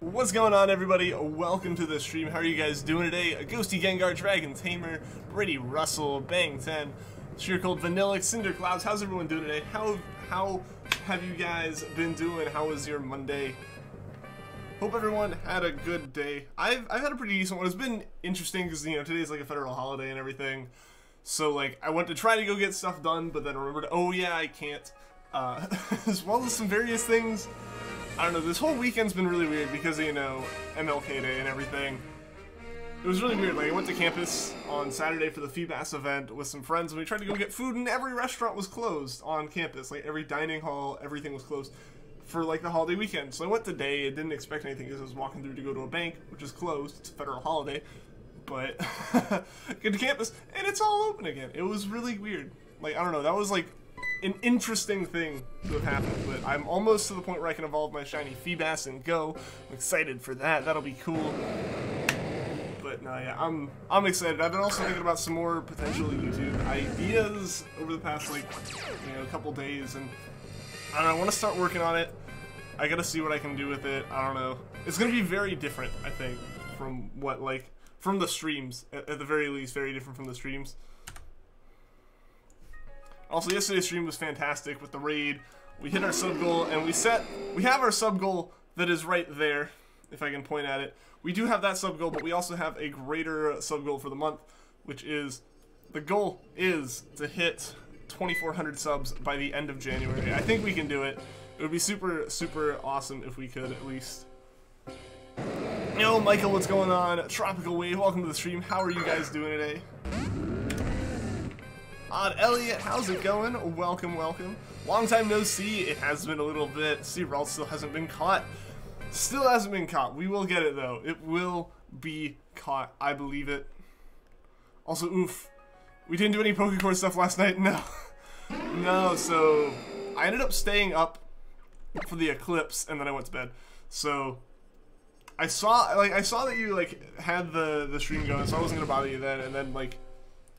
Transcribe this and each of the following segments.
What's going on, everybody? Welcome to the stream. How are you guys doing today? Ghosty Gengar, Dragon Tamer, Brady Russell, Bang 10, Sheer Cold Vanillic, Cinder Clouds. How's everyone doing today? How have you guys been doing? How was your Monday? Hope everyone had a good day. I've had a pretty decent one. It's been interesting because, you know, today's like a federal holiday and everything. So, like, I went to try to go get stuff done, but then remembered, oh yeah, I can't. As well as some various things. I don't know, this whole weekend's been really weird because of, you know, MLK Day and everything. It was really weird. Like, I went to campus on Saturday for the Feebas event with some friends, and we tried to go get food, and every restaurant was closed on campus. Like, every dining hall, everything was closed for, like, the holiday weekend. So I went today. I didn't expect anything because I was walking through to go to a bank, which is closed. It's a federal holiday. But get to campus, and it's all open again. It was really weird. Like, I don't know. That was, like, an interesting thing to have happened, but I'm almost to the point where I can evolve my shiny Feebas and go. I'm excited for that. That'll be cool. But no, yeah, I'm excited. I've been also thinking about some more potential YouTube ideas over the past, like, you know, couple days, and I don't know, I want to start working on it. I gotta see what I can do with it. I don't know. It's gonna be very different, I think, from what, like, from the streams, at the very least, very different from the streams. Also, yesterday's stream was fantastic with the raid. We hit our sub goal, and we have our sub goal that is right there, if I can point at it. We do have that sub goal, but we also have a greater sub goal for the month, which is, the goal is to hit 2,400 subs by the end of January. I think we can do it. It would be super, super awesome if we could, at least. Yo, Michael, what's going on? Tropical Wave, welcome to the stream. How are you guys doing today? Odd Elliot, how's it going? Welcome, welcome. Long time no see. It has been a little bit. See, Ralts still hasn't been caught. Still hasn't been caught. We will get it, though. It will be caught. I believe it. Also, oof. We didn't do any Pokécore stuff last night. No. No, so I ended up staying up for the eclipse, and then I went to bed. So I saw that you, like, had the stream going, so I wasn't going to bother you then, and then, like,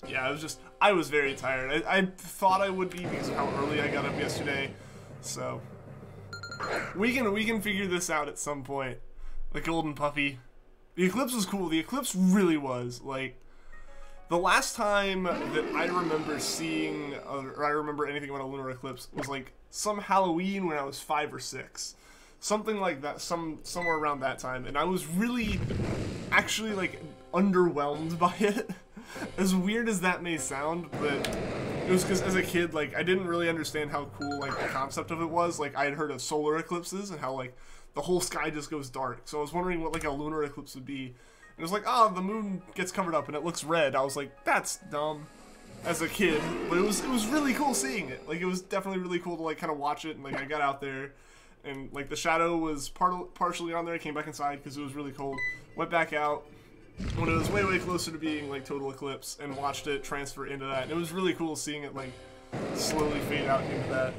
yeah, I was very tired. I thought I would be because of how early I got up yesterday. So we can figure this out at some point. The golden puppy. The eclipse was cool. The eclipse really was. Like, the last time that I remember seeing, or I remember anything about a lunar eclipse was like some Halloween when I was 5 or 6. Something like that, somewhere around that time. And I was really, actually, like, underwhelmed by it. As weird as that may sound, but it was because as a kid, like, I didn't really understand how cool, like, the concept of it was. Like, I had heard of solar eclipses and how, like, the whole sky just goes dark. So I was wondering what, like, a lunar eclipse would be. And it was like, oh, the moon gets covered up and it looks red. I was like, that's dumb as a kid. But it was really cool seeing it. Like, it was definitely really cool to, like, kind of watch it. And, like, I got out there and, like, the shadow was partially on there. I came back inside because it was really cold. Went back out when it was way, way closer to being, like, total eclipse, and watched it transfer into that. And it was really cool seeing it, like, slowly fade out into that.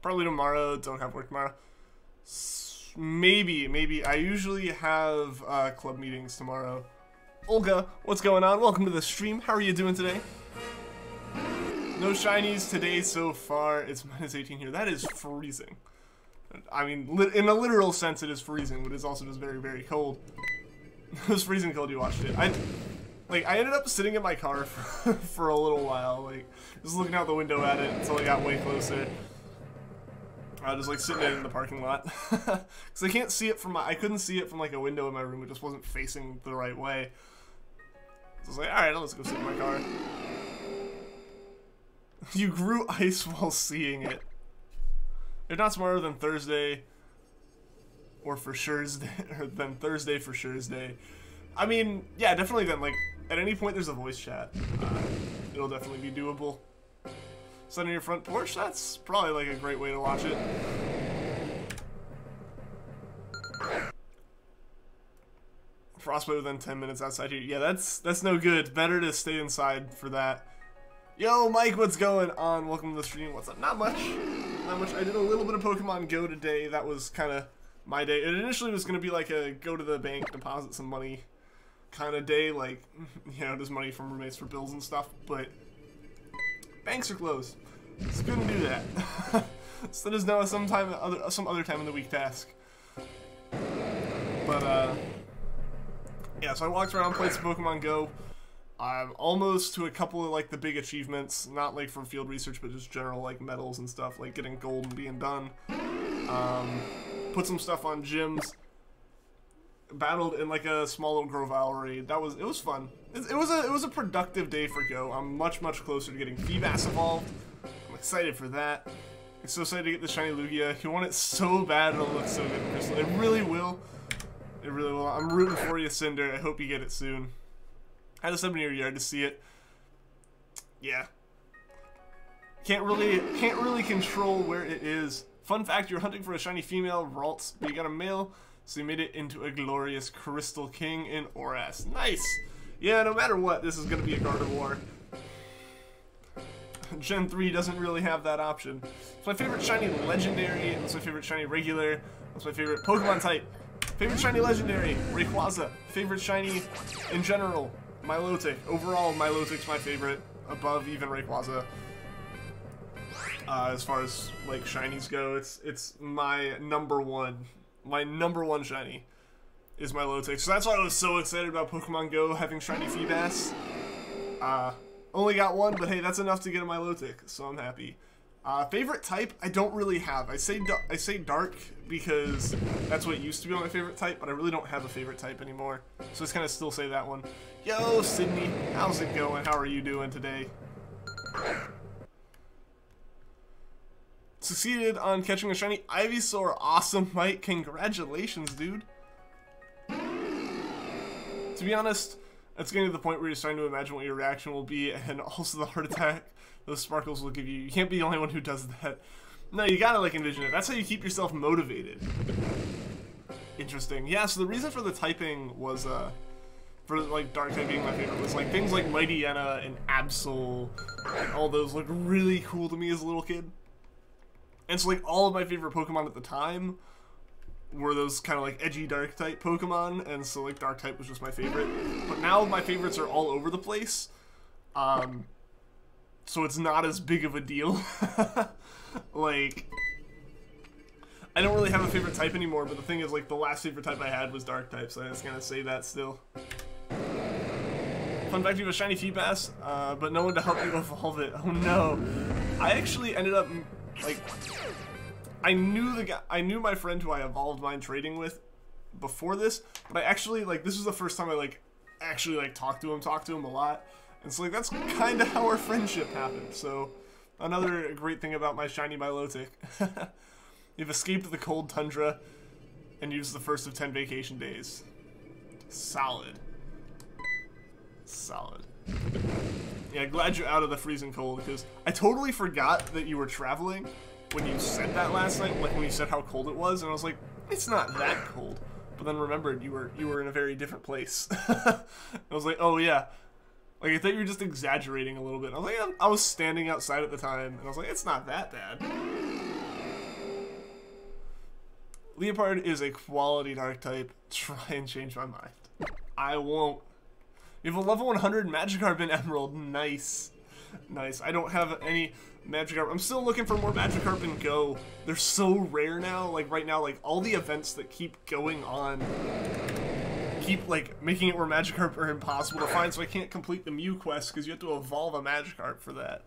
Probably tomorrow. Don't have work tomorrow. Maybe. I usually have club meetings tomorrow. Olga, what's going on? Welcome to the stream. How are you doing today? No shinies today so far. It's -18 here. That is freezing. I mean, in a literal sense, it is freezing, but it's also just very, very cold. It was freezing cold. You watched it. I ended up sitting in my car for a little while, like, just looking out the window at it until I got way closer. I was just, like, sitting in the parking lot because I can't see it from I couldn't see it from, like, a window in my room. It just wasn't facing the right way. So I was like, all right, let's go sit in my car. You grew ice while seeing it. If not tomorrow, then Thursday, or for Thursday, or then Thursday for Thursday. I mean, yeah, definitely then, like, at any point there's a voice chat. It'll definitely be doable. Sit on your front porch, that's probably, like, a great way to watch it. Frostbite within 10 minutes outside here. Yeah, that's no good. Better to stay inside for that. Yo, Mike, what's going on? Welcome to the stream. What's up? Not much. Not much. I did a little bit of Pokemon Go today. That was kind of my day. It initially was going to be like a go to the bank, deposit some money kind of day. Like, you know, just money from roommates for bills and stuff. But banks are closed. Just couldn't do that. So that is now some other time in the week task. But yeah, so I walked around, played some Pokemon Go. I'm almost to a couple of like the big achievements, not like from field research, but just general like medals and stuff, like getting gold and being done. Put some stuff on gyms. Battled in like a small little Crabrawler raid. It was fun. It was a productive day for Go. I'm much closer to getting Feebas evolved. I'm excited for that. I'm so excited to get the shiny Lugia. You want it so bad, it'll look so good in Crystal. It really will. It really will. I'm rooting for you, Cinder. I hope you get it soon. I just have near your yard to see it. Yeah. Can't really control where it is. Fun fact: you're hunting for a shiny female Ralts, but you got a male. So you made it into a glorious Crystal King in Oras. Nice! Yeah, no matter what, this is going to be a Gardevoir. Gen 3 doesn't really have that option. It's my favorite shiny Legendary. It's my favorite shiny Regular. It's my favorite Pokemon type. Favorite shiny Legendary, Rayquaza. Favorite shiny in general, Milotic. Overall, Milotic's my favorite, above even Rayquaza. As far as like shinies go, it's my number one. My number one shiny is Milotic. So that's why I was so excited about Pokemon Go having shiny Feebas. Only got one, but hey, that's enough to get a Milotic, so I'm happy. Favorite type, I don't really have. I say Dark because that's what used to be my favorite type, but I really don't have a favorite type anymore. So just kind of still say that one. Yo, Sydney, how's it going? How are you doing today? Succeeded on catching a shiny Ivysaur. Awesome, Mike. Congratulations, dude. To be honest, it's getting to the point where you're starting to imagine what your reaction will be, and also the heart attack those sparkles will give you. You can't be the only one who does that. No, you gotta like envision it. That's how you keep yourself motivated. Interesting. Yeah, so the reason for the typing was, for like Dark type being my favorite, was like things like Mightyena and Absol, and all those look really cool to me as a little kid. And so like all of my favorite Pokemon at the time were those kind of like edgy Dark type Pokemon, and so like Dark type was just my favorite. But now my favorites are all over the place, so it's not as big of a deal. Like, I don't really have a favorite type anymore, but the thing is, like, the last favorite type I had was Dark type, so I'm just gonna say that still. Fun fact, you have a shiny Feebas, but no one to help you evolve it. Oh no. I actually ended up, like, I knew my friend who I evolved mine trading with before this, but I actually, like, this was the first time I, like, actually, like, talked to him a lot. And so, like, that's kind of how our friendship happened, so another great thing about my shiny Milotic. You've escaped the cold tundra and used the first of 10 vacation days. Solid. Solid. Yeah, glad you're out of the freezing cold, because I totally forgot that you were traveling when you said that last night, like when you said how cold it was, and I was like, it's not that cold. But then remembered you were in a very different place. I was like, oh yeah. Like, I thought you were just exaggerating a little bit. I was like, I was standing outside at the time, and I was like, it's not that bad. Leopard is a quality Dark type. Try and change my mind. I won't. You have a level 100 Magikarp in Emerald. Nice. Nice. I don't have any Magikarp. I'm still looking for more Magikarp in Go. They're so rare now. Like, right now, like, all the events that keep going on keep, like, making it where Magikarp are impossible to find, so I can't complete the Mew quest because you have to evolve a Magikarp for that.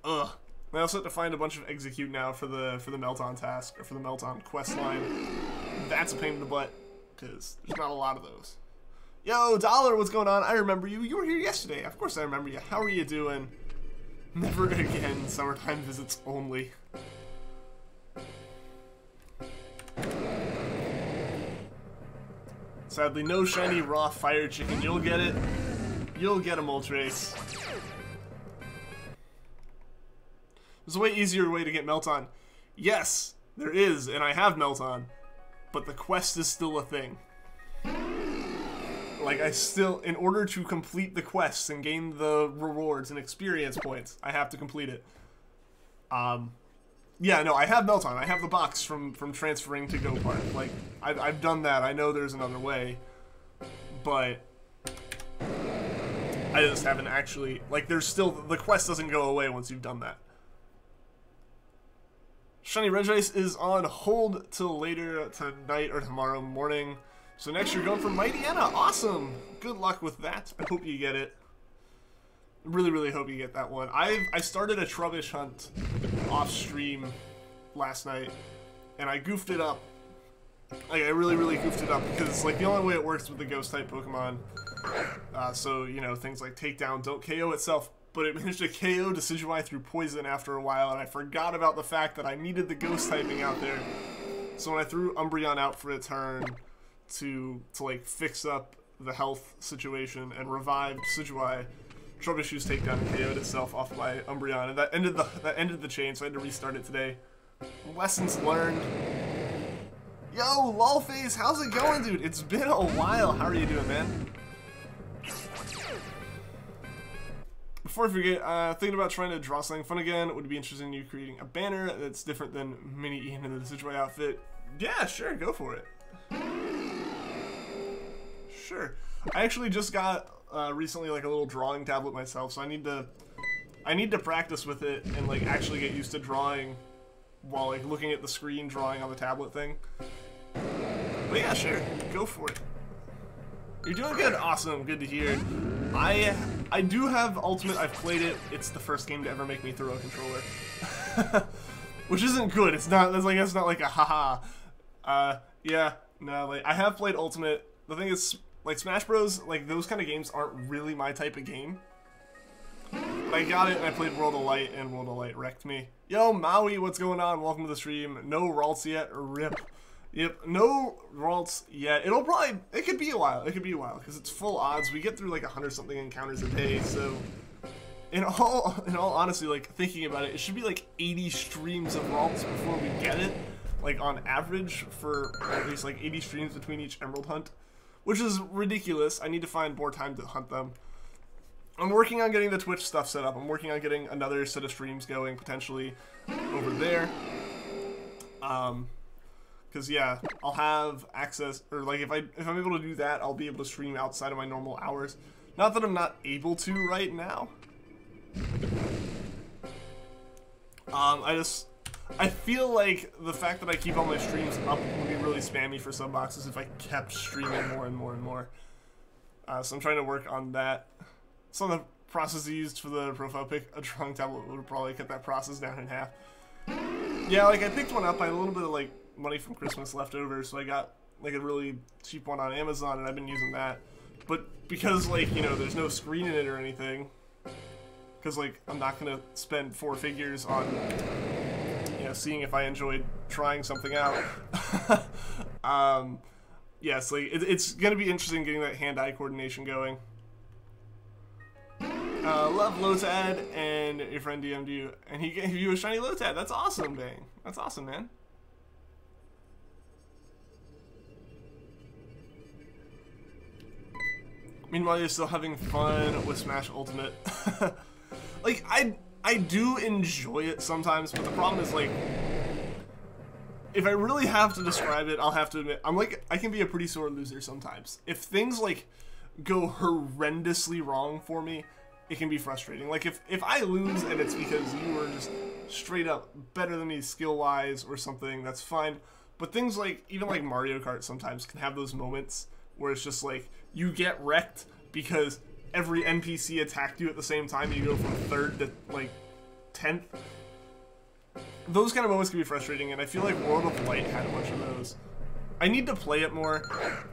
Ugh. I also have to find a bunch of Execute now for the Melton task, or for the Melton quest line. That's a pain in the butt, because there's not a lot of those. Yo, Dollar, what's going on? I remember you. You were here yesterday. Of course I remember you. How are you doing? Never again. Summertime visits only. Sadly, no shiny raw fire chicken. You'll get it. You'll get a Moltres. There's a way easier way to get Melton. Yes, there is, and I have Melton. But the quest is still a thing. Like, I still, in order to complete the quests and gain the rewards and experience points, I have to complete it. Yeah, no, I have Melton. I have the box from transferring to Go Park. Like, I've done that. I know there's another way. But I just haven't actually, like, there's still, the quest doesn't go away once you've done that. Shiny Regice is on hold till later tonight or tomorrow morning. So next you're going for Mightyena. Awesome. Good luck with that. I hope you get it. Really, really hope you get that one. I started a Trubbish hunt off stream last night, and I goofed it up. Like, I really, really goofed it up because it's like the only way it works with the ghost type Pokemon. So, you know, things like Takedown don't KO itself, but it managed to KO Decidueye through poison after a while, and I forgot about the fact that I needed the ghost typing out there. So when I threw Umbreon out for a turn to like fix up the health situation and revived Decidueye, Trubishu's Takedown KO'd itself off by Umbreon, and that ended the chain, so I had to restart it today. Lessons learned. Yo, Lolface, how's it going, dude? It's been a while. How are you doing, man? Before I forget, thinking about trying to draw something fun again. Would it be interested in you creating a banner that's different than Mini Ian in the Decidueye outfit? Yeah, sure, go for it. Sure. I actually just got recently like a little drawing tablet myself, so I need to practice with it and like actually get used to drawing while like looking at the screen drawing on the tablet thing. But yeah, sure, go for it. You're doing good. Awesome, good to hear. I do have Ultimate. I've played it. It's the first game to ever make me throw a controller, which isn't good. It's not. That's not like a haha. Yeah, no. Like I have played Ultimate. The thing is, like Smash Bros. Like those kind of games aren't really my type of game. But I got it and I played World of Light, and World of Light wrecked me. Yo, Maui, what's going on? Welcome to the stream. No Ralts yet. Rip. Yep, no Ralts yet. It could be a while. It could be a while because it's full odds. We get through like 100-something encounters a day, so in all honesty, like thinking about it, it should be like 80 streams of Ralts before we get it, like on average, for at least like 80 streams between each Emerald hunt, which is ridiculous. I need to find more time to hunt them. I'm working on getting the Twitch stuff set up. I'm working on getting another set of streams going potentially over there. Because yeah, I'll have access, or like if I'm able to do that, I'll be able to stream outside of my normal hours. Not that I'm not able to right now. I feel like the fact that I keep all my streams up would be really spammy for sub boxes if I kept streaming more and more and more. So I'm trying to work on that. Some of the processes used for the profile pic, a drawing tablet would have probably cut that process down in half. Yeah, like I picked one up. I had a little bit of like money from Christmas left over, so I got like a really cheap one on Amazon, and I've been using that. But because like, you know, there's no screen in it or anything, because like I'm not gonna spend 4 figures on, you know, seeing if I enjoyed trying something out. Yes, like it's gonna be interesting getting that hand-eye coordination going. Love Lotad, and your friend DM'd you, and he gave you a shiny Lotad. That's awesome, Bang. That's awesome, man. Meanwhile, you're still having fun with Smash Ultimate. Like, I do enjoy it sometimes, but the problem is, like, if I really have to describe it, I'll have to admit, I can be a pretty sore loser sometimes. If things, like, go horrendously wrong for me, it can be frustrating. Like, if I lose and it's because you were just straight up better than me skill-wise or something, that's fine. But things like, even like Mario Kart sometimes can have those moments where it's just like, you get wrecked because every NPC attacked you at the same time, you go from 3rd to, like, 10th. Those kind of moments can be frustrating, and I feel like World of Light had a bunch of those. I need to play it more,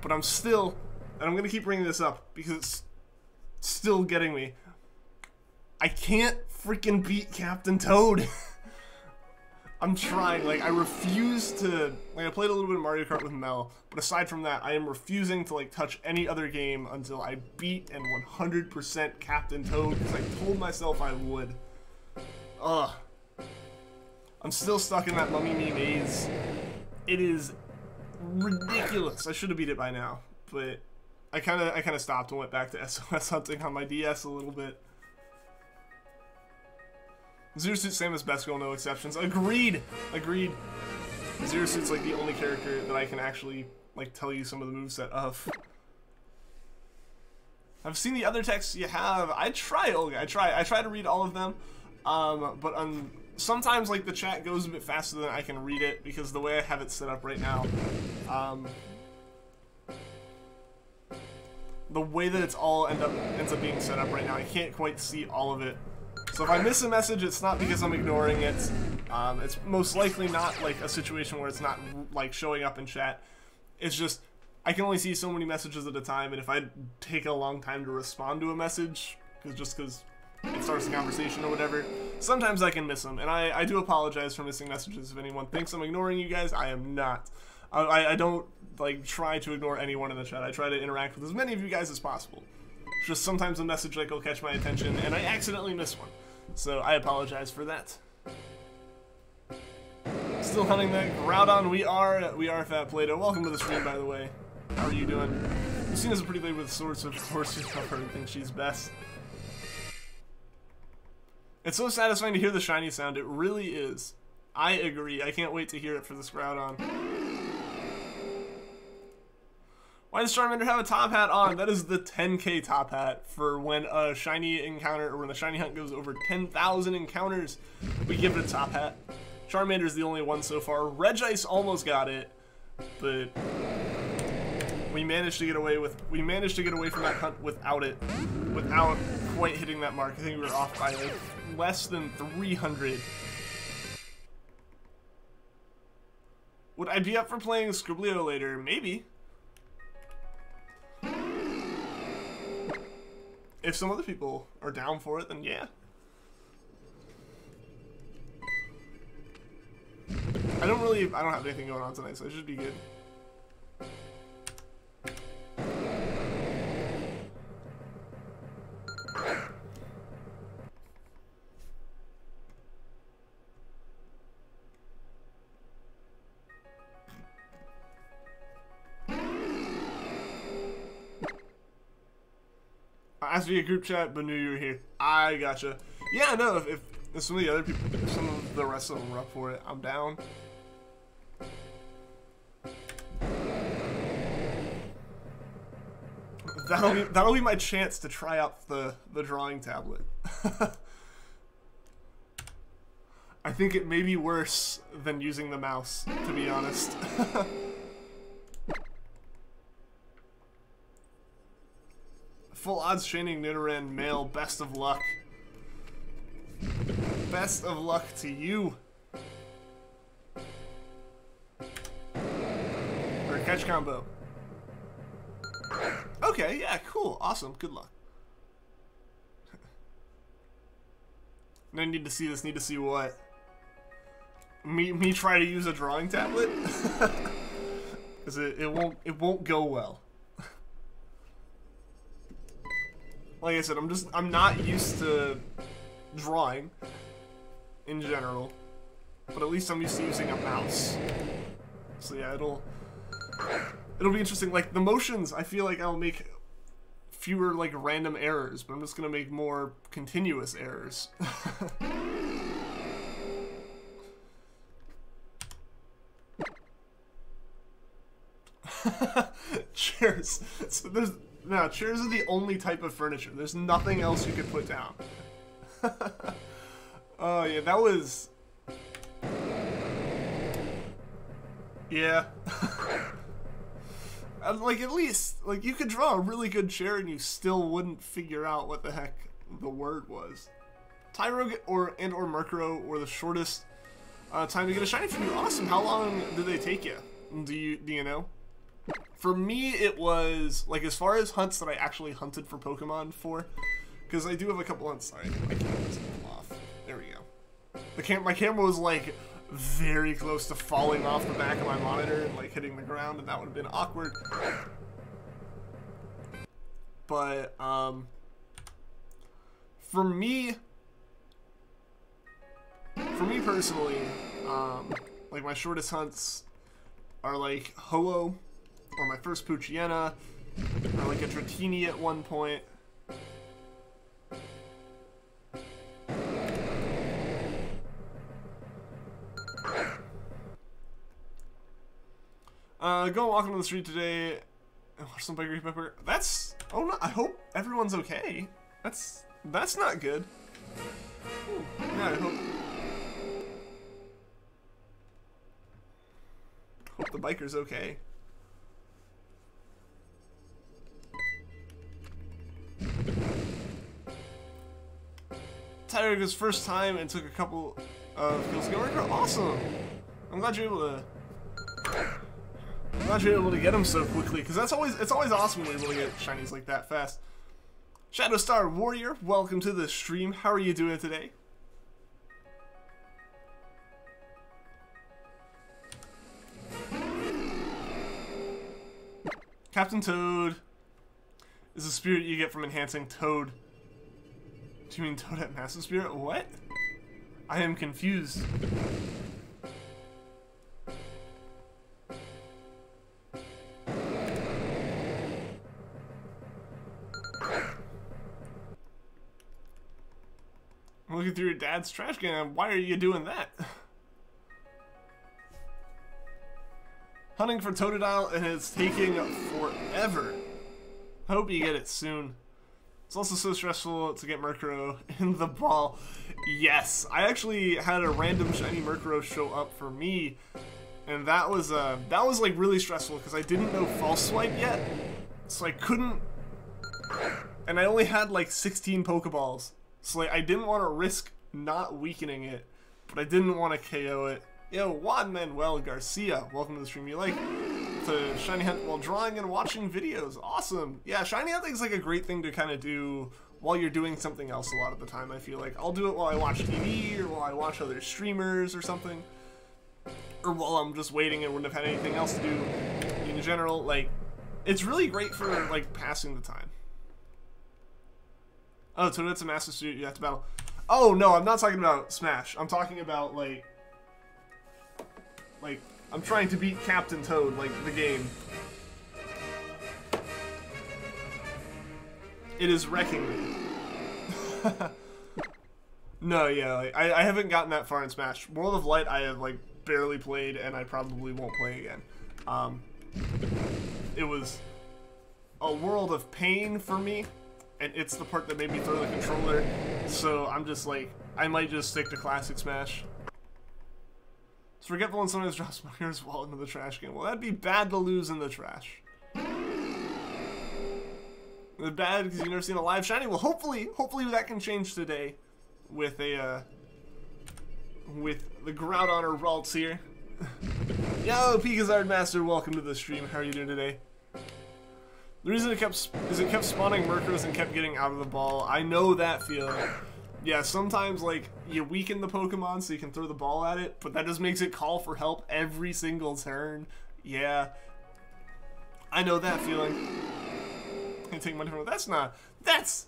but I'm still, and I'm going to keep bringing this up because it's still getting me, I can't freaking beat Captain Toad. I'm trying, like, I refuse to, like, I played a little bit of Mario Kart with Mel, but aside from that, I am refusing to, like, touch any other game until I beat and 100% Captain Toad, because I told myself I would. Ugh. I'm still stuck in that Mummy Me maze. It is ridiculous. I should have beat it by now, but I kind of stopped and went back to SOS hunting on my DS a little bit. Zero Suit, same as Best Girl, no exceptions. Agreed! Agreed. Zero Suit's like the only character that I can actually like tell you some of the moveset of. I've seen the other texts you have. I try, Olga. I try to read all of them. But sometimes like the chat goes a bit faster than I can read it because the way I have it set up right now, the way that it's all ends up being set up right now, I can't quite see all of it. So if I miss a message, it's not because I'm ignoring it. It's most likely not like a situation where it's not like showing up in chat. It's just I can only see so many messages at a time, and if I take a long time to respond to a message, because it starts the conversation or whatever, sometimes I can miss them, and I do apologize for missing messages. If anyone thinks I'm ignoring you guys, I am not. I don't like try to ignore anyone in the chat. I try to interact with as many of you guys as possible. Just sometimes a message like will catch my attention, and I accidentally miss one. So I apologize for that. Still hunting that Groudon. We are Fat Play-Doh. Welcome to the stream, by the way. How are you doing? Lucina's a pretty lady with swords, so of course you cover and think she's best. It's so satisfying to hear the shiny sound. It really is. I agree. I can't wait to hear it for this Groudon. Why does Charmander have a top hat on? That is the 10k top hat for when a shiny encounter, or when the shiny hunt goes over 10,000 encounters, we give it a top hat. Charmander is the only one so far. Regice almost got it, but we managed to get away from that hunt without quite hitting that mark. I think we were off by like less than 300. Would I be up for playing Scriblio later? Maybe. If some other people are down for it, then yeah. I don't have anything going on tonight, so it should be good. Asked via group chat, but knew you were here. I gotcha. Yeah, no, if some of the other people, if some of the rest of them are up for it, I'm down. That'll be my chance to try out the drawing tablet. I think it may be worse than using the mouse, to be honest. Full odds training Nidoran male, best of luck. Best of luck to you. Or catch combo. Okay, yeah, cool, awesome, good luck. I need to see this, need to see what? Me try to use a drawing tablet? Cause it won't go well. Like I said, I'm not used to drawing in general, but at least I'm used to using a mouse. So yeah, it'll be interesting. Like the motions, I feel like I'll make fewer like random errors, but I'm just gonna make more continuous errors. Chairs. So no, chairs are the only type of furniture. There's nothing else you could put down. Oh yeah, that was... Yeah. Like, at least, like, you could draw a really good chair and you still wouldn't figure out what the heck the word was. Tyro or Murkrow were the shortest time to get a shiny from you. Awesome. How long did they take you? Do you know? For me, it was, like, as far as hunts that I actually hunted for Pokemon for, because I do have a couple hunts. Sorry, my camera's off. There we go. My camera was, like, very close to falling off the back of my monitor and, like, hitting the ground, and that would have been awkward. But, for me personally, like, my shortest hunts are, like, Ho-Oh, or my first Poochyena, or like a Dratini at one point. Go walking on the street today and watch some Bakery Pepper. That's... Oh no, I hope everyone's okay. That's not good. Ooh, yeah, I hope... Hope the biker's okay. Tiger's first time and took a couple of kills. Awesome! I'm glad you're able to get him so quickly, because it's always awesome when you're able to get shinies like that fast. Shadow Star Warrior, welcome to the stream. How are you doing today? Captain Toad is a spirit you get from enhancing Toad. Do you mean Toadette Massive Spirit? What? I am confused. I'm looking through your dad's trash can. Why are you doing that? Hunting for Totodile, and it's taking forever. I hope you get it soon. It's also so stressful to get Magcargo in the ball. Yes, I actually had a random shiny Magcargo show up for me, and that was like really stressful because I didn't know False Swipe yet, so I couldn't. And I only had like 16 Pokeballs, so like I didn't want to risk not weakening it, but I didn't want to KO it. Yo, Juan Manuel Garcia, welcome to the stream. You like to shiny hunt while drawing and watching videos? Awesome. Yeah, shiny hunting is like a great thing to kind of do while you're doing something else a lot of the time. I feel like I'll do it while I watch TV or while I watch other streamers or something, or while I'm just waiting and wouldn't have had anything else to do in general. Like, it's really great for like passing the time. Oh, so it's a master suit you have to battle. Oh no, I'm not talking about Smash. I'm talking about like I'm trying to beat Captain Toad, like the game. It is wrecking me. No, yeah, like, I haven't gotten that far in Smash. World of Light I have like barely played, and I probably won't play again. It was a world of pain for me, and it's the part that made me throw the controller. So I'm just like, I might just stick to Classic Smash. It's forgetful and sometimes drops Magcargo's wallet into the trash can. Well, that'd be bad to lose in the trash. It's bad because you've never seen a live shiny. Well, hopefully that can change today with a with the Groudon Ralts here. Yo, Picazard Master, welcome to the stream. How are you doing today? The reason it kept spawning Magcargos and kept getting out of the ball. I know that feeling. Yeah, sometimes, like, you weaken the Pokemon so you can throw the ball at it, but that just makes it call for help every single turn. Yeah. I know that feeling. I take money from it. That's...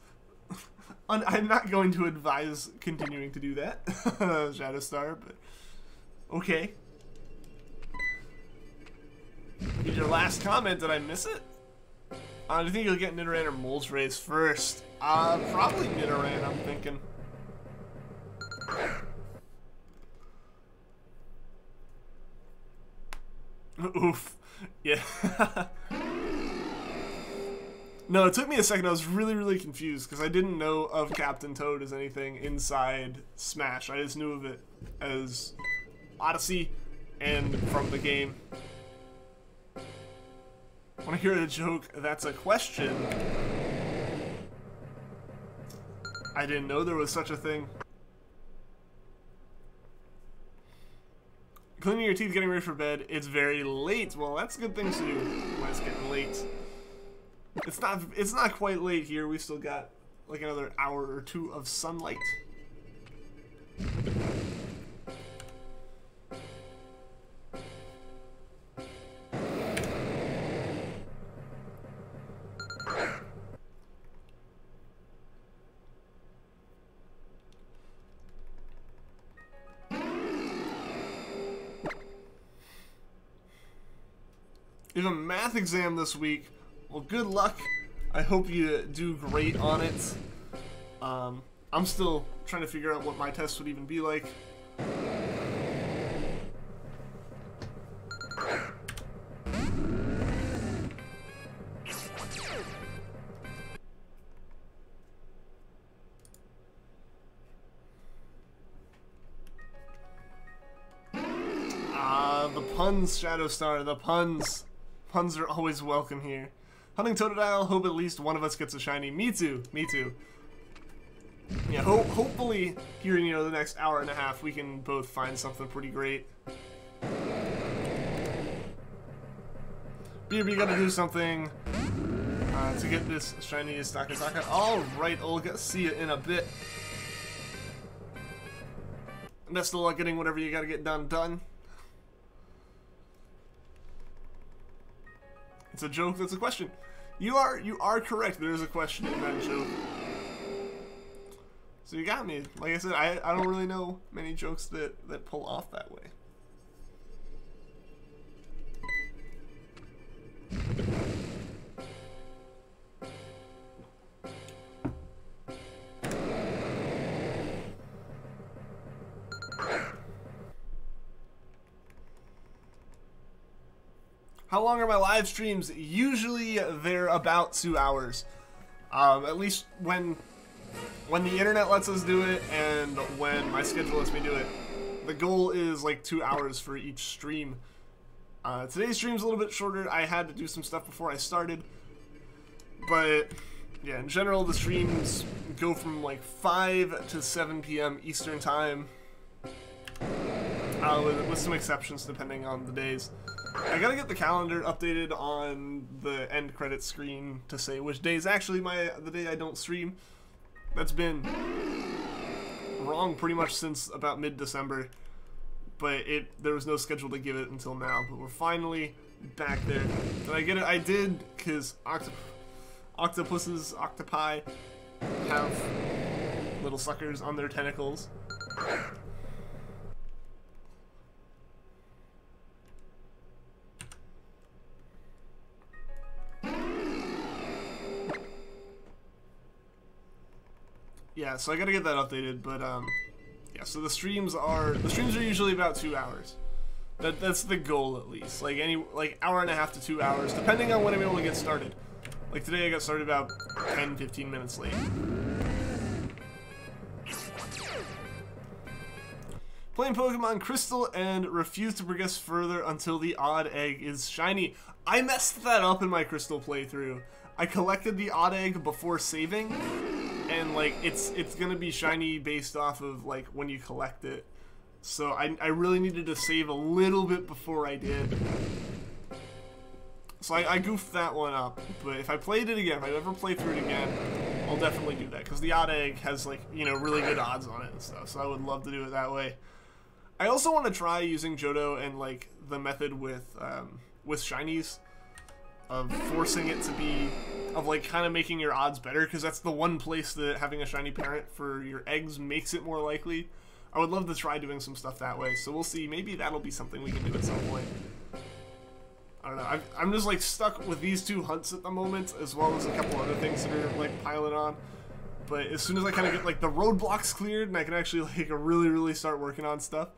I'm not going to advise continuing to do that, Shadow Star, but... Okay. Your last comment, did I miss it? Do you think you'll get Nidoran or Moltres first? Probably Nidoran, I'm thinking. Oof. Yeah. No, it took me a second. I was really confused because I didn't know of Captain Toad as anything inside Smash. I just knew of it as Odyssey and from the game. When I hear a joke, that's a question. I didn't know there was such a thing. Cleaning your teeth, getting ready for bed. It's very late. Well, that's a good thing to do when it's getting late. It's not quite late here. We still got like another hour or two of sunlight. You have a math exam this week. Well, good luck. I hope you do great on it. I'm still trying to figure out what my test would even be like. The puns, Shadowstar, the puns. Puns are always welcome here. Hunting Totodile, hope at least one of us gets a shiny. Me too, me too. Yeah, hopefully here in, you know, the next hour and a half we can both find something pretty great. BRB gotta do something to get this shiny Stakataka. Alright, Olga, see you in a bit. Best of luck getting whatever you gotta get done. It's a joke, that's a question. You are correct, there is a question in that joke. So you got me. Like I said, I don't really know many jokes that pull off that way. How long are my live streams? Usually they're about 2 hours. At least when the internet lets us do it and when my schedule lets me do it. The goal is like 2 hours for each stream. Today's stream's a little bit shorter. I had to do some stuff before I started. But yeah, in general the streams go from like 5 to 7 p.m. Eastern time. With some exceptions depending on the days. I gotta get the calendar updated on the end credit screen to say which day is actually the day I don't stream. That's been wrong pretty much since about mid-December, but there was no schedule to give it until now. But we're finally back there. Did I get it? I did, because octopi have little suckers on their tentacles. Yeah, so I gotta get that updated, but yeah. So the streams are usually about 2 hours. That's the goal at least. Like hour and a half to 2 hours, depending on when I'm able to get started. Like today, I got started about 10-15 minutes late. Playing Pokemon Crystal and refuse to progress further until the odd egg is shiny. I messed that up in my Crystal playthrough. I collected the odd egg before saving. And like it's gonna be shiny based off of like when you collect it, so I really needed to save a little bit before I did. So I goofed that one up. But if I played it again, if I ever play through it again, I'll definitely do that because the odd egg has like, you know, really good odds on it and stuff. So I would love to do it that way. I also want to try using Johto and like the method with shinies. Of forcing it to be, of like kind of making your odds better, because that's the one place that having a shiny parent for your eggs makes it more likely. I would love to try doing some stuff that way, so we'll see. Maybe that'll be something we can do at some point. I don't know. I'm just like stuck with these two hunts at the moment, as well as a couple other things that are like piling on. But as soon as I kind of get like the roadblocks cleared and I can actually like really start working on stuff,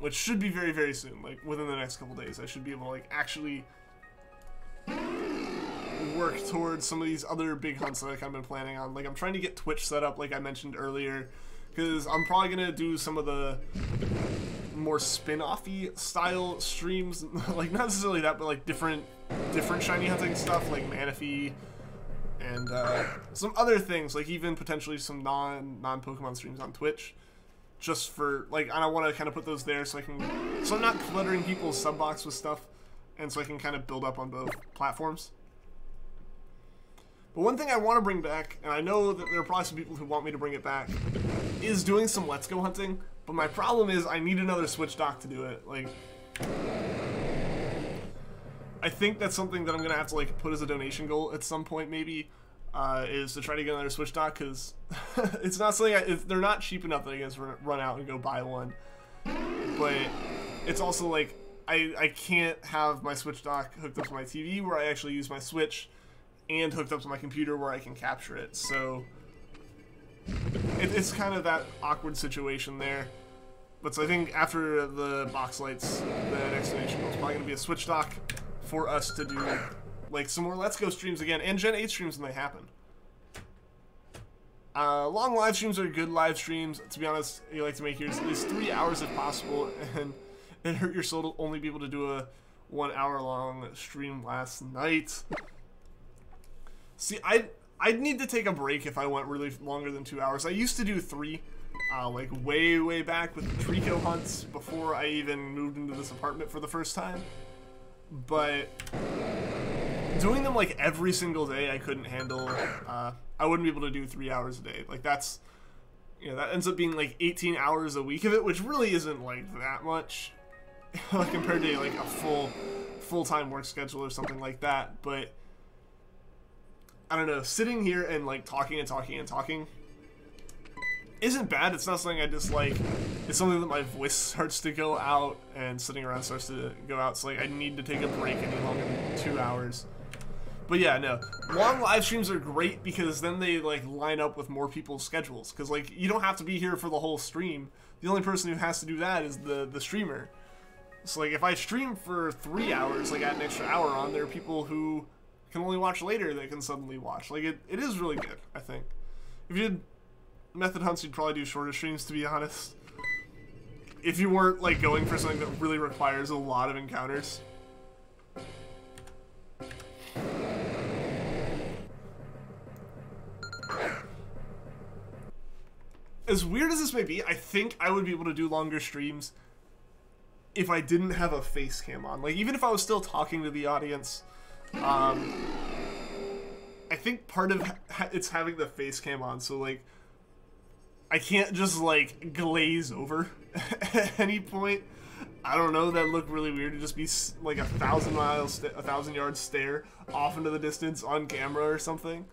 which should be very, very soon, like within the next couple days, I should be able to like actually work towards some of these other big hunts that I've been planning on. Like I'm trying to get Twitch set up, like I mentioned earlier, because I'm probably gonna do some of the more spin-offy style streams, like not necessarily that, but like different shiny hunting stuff, like Manaphy and some other things, like even potentially some non-Pokemon streams on Twitch, just for like I want to kind of put those there so I'm not cluttering people's sub box with stuff. And so I can kind of build up on both platforms. But one thing I want to bring back, and I know that there are probably some people who want me to bring it back, is doing some Let's Go hunting. But my problem is I need another Switch dock to do it. Like, I think that's something that I'm going to have to like put as a donation goal at some point maybe, is to try to get another Switch dock, because it's not something, they're not cheap enough that I guess run out and go buy one. But it's also like, I can't have my Switch dock hooked up to my TV where I actually use my Switch and hooked up to my computer where I can capture it. So it's kind of that awkward situation there. But so I think after the box lights, the next donation is probably going to be a Switch dock for us to do like some more Let's Go streams again and Gen 8 streams when they happen. Long live streams are good live streams. To be honest, you like to make yours at least 3 hours if possible. And It hurt your soul to only be able to do a 1 hour long stream last night. See, I'd need to take a break if I went really longer than 2 hours. I used to do 3, like way back with the Treecko hunts before I even moved into this apartment for the first time. But doing them like every single day, I couldn't handle. I wouldn't be able to do 3 hours a day. Like that's, you know, that ends up being like 18 hours a week of it, which really isn't like that much compared to like a full-time work schedule or something like that. But I don't know, sitting here and like talking isn't bad. It's not something I dislike. It's something that my voice starts to go out and sitting around starts to go out. So like I need to take a break any longer than 2 hours. But yeah, no, long live streams are great because then they like line up with more people's schedules. Because like you don't have to be here for the whole stream. The only person who has to do that is the streamer. So like if I stream for 3 hours, like add an extra hour on, there are people who can only watch later that can suddenly watch. Like it is really good, I think. If you did method hunts, you'd probably do shorter streams, to be honest. If you weren't like going for something that really requires a lot of encounters. As weird as this may be, I think I would be able to do longer streams if I didn't have a face cam on. Like even if I was still talking to the audience, I think part of it's having the face cam on, so like I can't just like glaze over at any point. I don't know, that'd look really weird to just be like a 1,000-yard stare off into the distance on camera or something.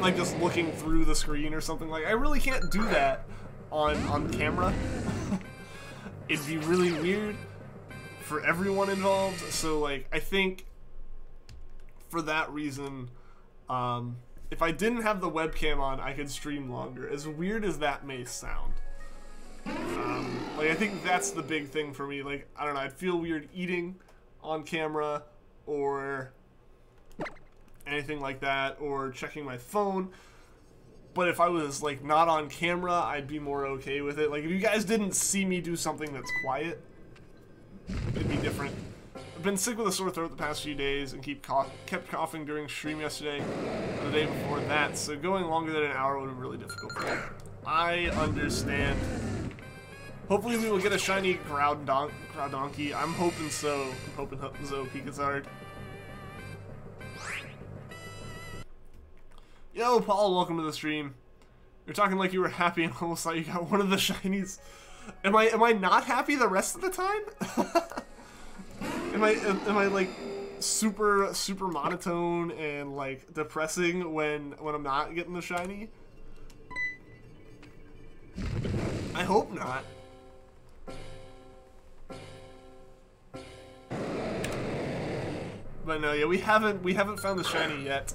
Like just looking through the screen or something. Like I really can't do that on camera. It'd be really weird for everyone involved. So like I think for that reason, if I didn't have the webcam on, I could stream longer. As weird as that may sound. Like I think that's the big thing for me. Like I don't know, I'd feel weird eating on camera or anything like that, or checking my phone. But if I was like not on camera, I'd be more okay with it. Like if you guys didn't see me do something that's quiet, it'd be different. I've been sick with a sore throat the past few days and kept coughing during stream yesterday and the day before that, so going longer than an hour would have been really difficult for me. I understand. Hopefully we will get a shiny Groudonky. I'm hoping so. I'm hoping so, Pikazzard. Yo, Paul, welcome to the stream. You're talking like you were happy and almost thought you got one of the shinies. Am I not happy the rest of the time? Am I like super monotone and like depressing when I'm not getting the shiny? I hope not. But no, yeah, we haven't found the shiny yet.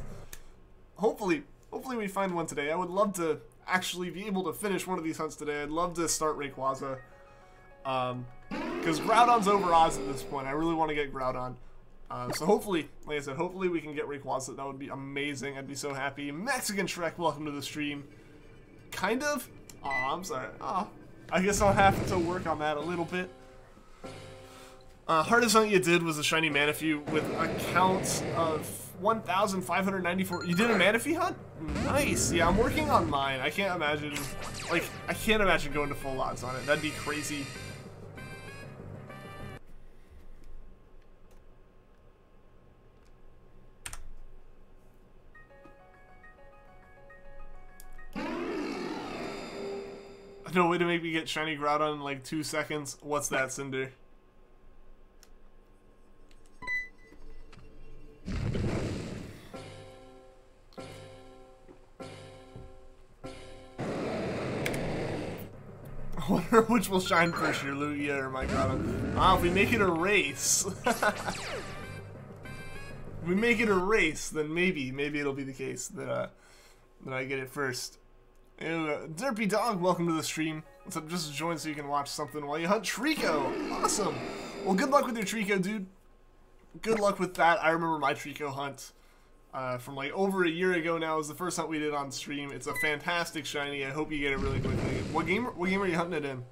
Hopefully we find one today. I would love to actually be able to finish one of these hunts today. I'd love to start Rayquaza. Because Groudon's over Oz at this point. I really want to get Groudon. So hopefully, like I said, hopefully we can get Rayquaza. That would be amazing. I'd be so happy. Mexican Shrek, welcome to the stream. Kind of? Aw, I'm sorry. Aw. I guess I'll have to work on that a little bit. Hardest hunt you did was a shiny Manaphy with a count of 1,594. You did a Manaphy hunt? Nice. Yeah, I'm working on mine. I can't imagine, like, I can't imagine going to full odds on it. That'd be crazy. No way to make me get shiny Groudon in like 2 seconds. What's that, Cinder? I wonder which will shine first, your Lugia or my Groudon. Ah, if we make it a race. If we make it a race, then maybe it'll be the case that I get it first. Derpy Dog, welcome to the stream. What's up? Just join so you can watch something while you hunt Treecko. Awesome. Well, good luck with your Treecko, dude. Good luck with that. I remember my Treecko hunt from like over a year ago now. It was the first hunt we did on stream. It's a fantastic shiny. I hope you get it really quickly. What game are you hunting it in?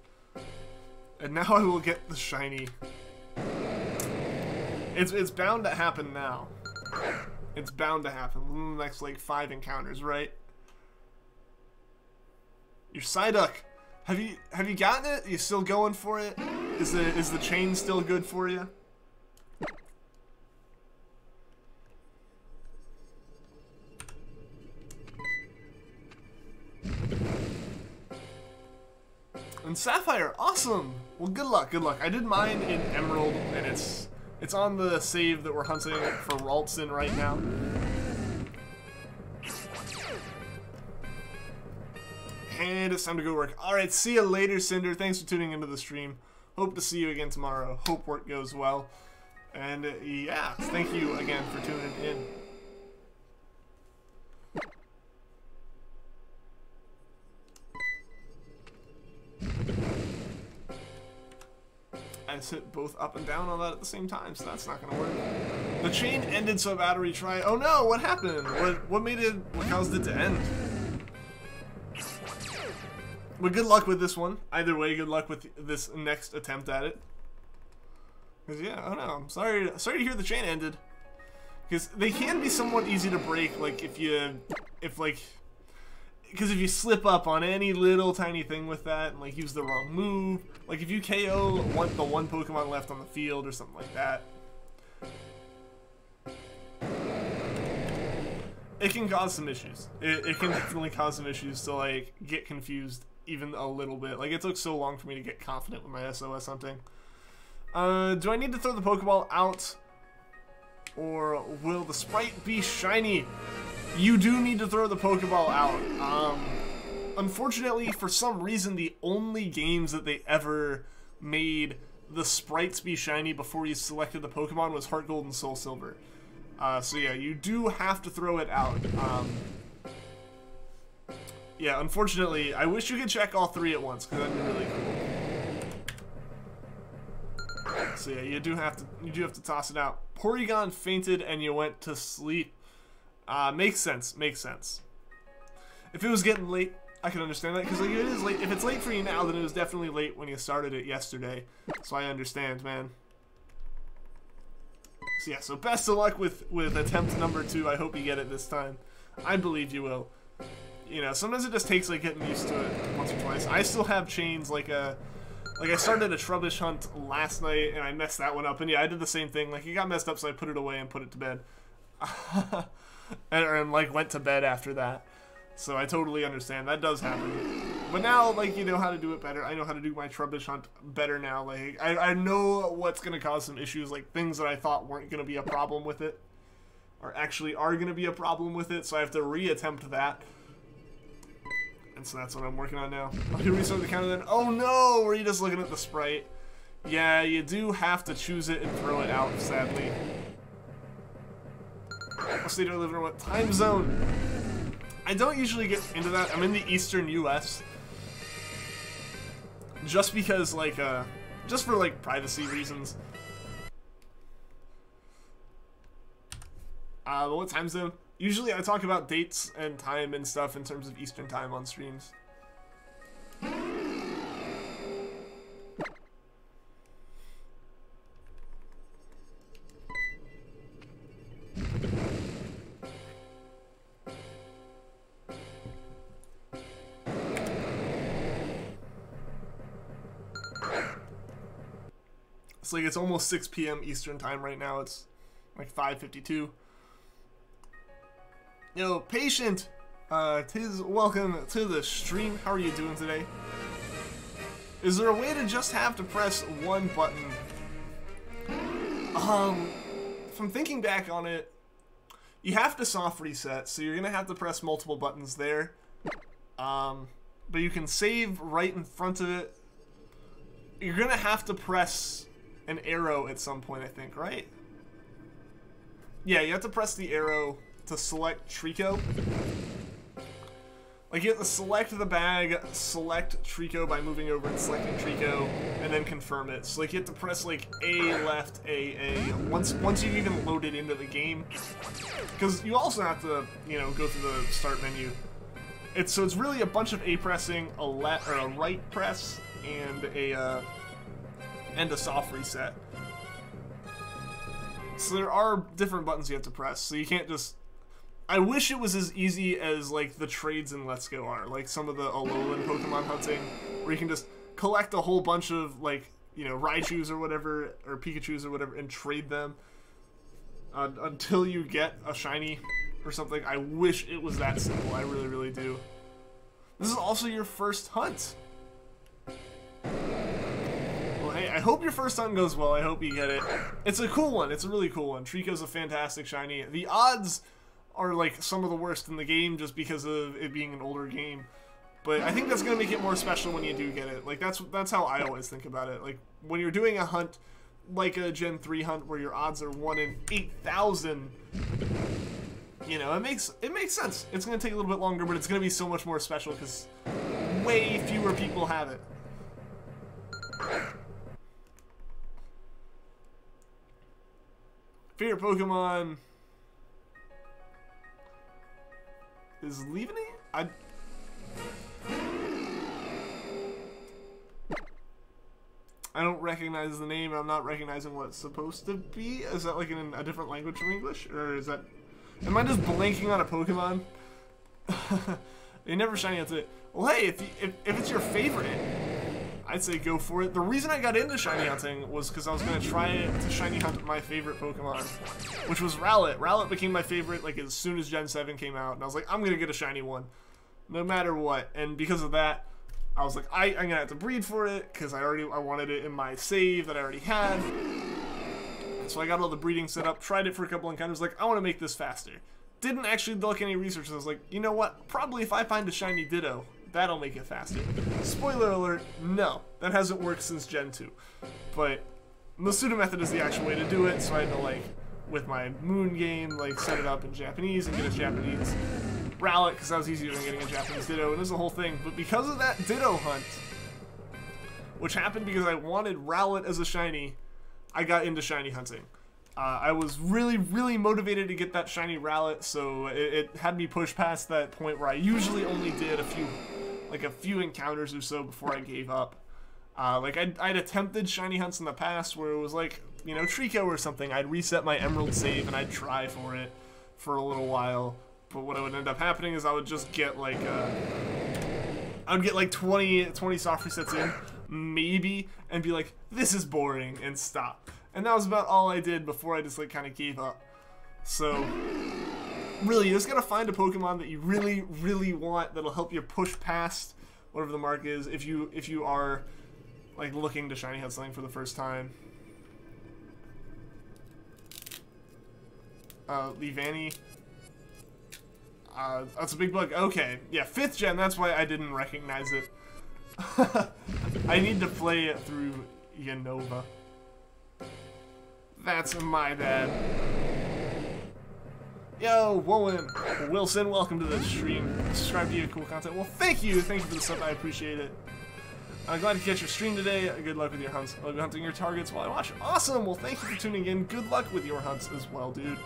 And now I will get the shiny. It's bound to happen now. It's bound to happen within the next, like, 5 encounters, right? Your Psyduck. Have you gotten it? Are you still going for it? Is the chain still good for you? And Sapphire, awesome! Well, good luck, good luck. I did mine in Emerald, and it's on the save that we're hunting for Ralts in right now. And it's time to go work. Alright, see you later, Cinder. Thanks for tuning into the stream. Hope to see you again tomorrow. Hope work goes well. And yeah, thank you again for tuning in. I just hit both up and down on that at the same time, so that's not gonna work. The chain ended, so I had to retry. Oh no, what happened? What made it, what caused it to end? But good luck with this one. Either way, good luck with this next attempt at it. Cause yeah, I don't know. I'm sorry to hear the chain ended. Because they can be somewhat easy to break, like if you slip up on any little tiny thing with that and like use the wrong move, like if you KO the one Pokemon left on the field or something like that, it can cause some issues. It can definitely cause some issues to like get confused even a little bit. Like it took so long for me to get confident with my SOS hunting. Do I need to throw the Pokeball out, or will the sprite be shiny? You do need to throw the Pokeball out. Unfortunately, for some reason, the only games that they ever made the sprites be shiny before you selected the Pokemon was Heart Gold and Soul Silver. So yeah, you do have to throw it out. Yeah, unfortunately, I wish you could check all 3 at once, because that'd be really cool. So yeah, you do have to toss it out. Porygon fainted and you went to sleep. Makes sense, makes sense. If it was getting late, I can understand that, because like, it is late. If it's late for you now, then it was definitely late when you started it yesterday. So I understand, man. So yeah, so best of luck with attempt number 2. I hope you get it this time. I believe you will. You know, sometimes it just takes like getting used to it once or twice. I still have chains like I started a Trubbish hunt last night and I messed that one up, and yeah, I did the same thing. Like it got messed up, so I put it away and put it to bed. and like went to bed after that. So I totally understand. That does happen. But now, like, you know how to do it better. I know how to do my Trubbish hunt better now. Like, I know what's going to cause some issues, like things that I thought weren't going to be a problem with it, or actually are going to be a problem with it, so I have to re-attempt that. And so that's what I'm working on now. I'll restart the counter then. Oh no! Were you just looking at the sprite? Yeah, you do have to choose it and throw it out, sadly. What state do I live in? What time zone? I don't usually get into that. I'm in the eastern US. Just because, like, just for, like, privacy reasons. But what time zone? Usually I talk about dates and time and stuff in terms of Eastern time on streams. It's like it's almost 6 p.m. Eastern time right now. It's like 5:52. Yo, Patient! Tis welcome to the stream. How are you doing today? Is there a way to just have to press one button? From thinking back on it, you have to soft reset, so you're gonna have to press multiple buttons there. But you can save right in front of it. You're gonna have to press an arrow at some point, I think, right? Yeah, you have to press the arrow to select Treecko. Like, you have to select the bag, select Treecko by moving over and selecting Treecko, and then confirm it. So, like, you have to press, like, A, left, A, once you've even loaded into the game. Because you also have to, you know, go through the start menu. So it's really a bunch of A pressing, a right press, and a and a soft reset. So there are different buttons you have to press, so you can't just... I wish it was as easy as, like, the trades in Let's Go are, like some of the Alolan Pokemon hunting, where you can just collect a whole bunch of, like, you know, Raichus or whatever, or Pikachus or whatever, and trade them until you get a shiny or something. I wish it was that simple. I really, really do. This is also your first hunt. Well, hey, I hope your first hunt goes well. I hope you get it. It's a cool one. It's a really cool one. Treecko's a fantastic shiny. The odds are like some of the worst in the game just because of it being an older game. But I think that's going to make it more special when you do get it. Like, that's how I always think about it. Like, when you're doing a hunt, like a Gen 3 hunt where your odds are 1 in 8,000, you know, it makes sense. It's going to take a little bit longer, but it's going to be so much more special because way fewer people have it. Favorite Pokemon is Leaveney? I don't recognize the name. I'm not recognizing what it's supposed to be. Is that like in a different language from English? Or is that... Am I just blanking on a Pokemon? You never shiny hunted it. Well, hey, if it's your favorite, I'd say go for it. The reason I got into shiny hunting was because I was going to try to shiny hunt my favorite Pokemon, which was Rowlet. Rowlet became my favorite like as soon as Gen 7 came out, and I was like, I'm going to get a shiny one, no matter what. And because of that, I was like, I'm going to have to breed for it, because I wanted it in my save that I already had. So I got all the breeding set up, tried it for a couple encounters, like, I want to make this faster. Didn't actually look any research, I was like, you know what, probably if I find a shiny Ditto, that'll make it faster. Spoiler alert, no, that hasn't worked since Gen 2. But the pseudo method is the actual way to do it, so I had to, like, with my Moon game, like, set it up in Japanese and get a Japanese Rowlet, because that was easier than getting a Japanese Ditto, and it was the whole thing. But because of that Ditto hunt, which happened because I wanted Rowlet as a shiny, I got into shiny hunting. I was really, really motivated to get that shiny Rowlet, so it had me push past that point where I usually only did a few encounters or so before I gave up. Like, I'd attempted shiny hunts in the past where it was like, you know, Treecko or something. I'd reset my Emerald save and I'd try for it for a little while. But what would end up happening is I would just get like, I would get like 20 soft resets in, maybe, and be like, this is boring, and stop. And that was about all I did before I just like kind of gave up. So, really, you just gotta find a Pokemon that you really, really want that'll help you push past whatever the mark is if you are like looking to shiny hunt something for the first time. Leavanny. That's a big bug. Okay, yeah, 5th gen, that's why I didn't recognize it. I need to play it through Yanova. That's my bad. Yo, Wilson, welcome to the stream. Subscribe to you, cool content. Well, thank you for the sub, I appreciate it. I'm glad to catch your stream today. Good luck with your hunts. I'll be hunting your targets while I watch. Awesome, well, thank you for tuning in. Good luck with your hunts as well, dude.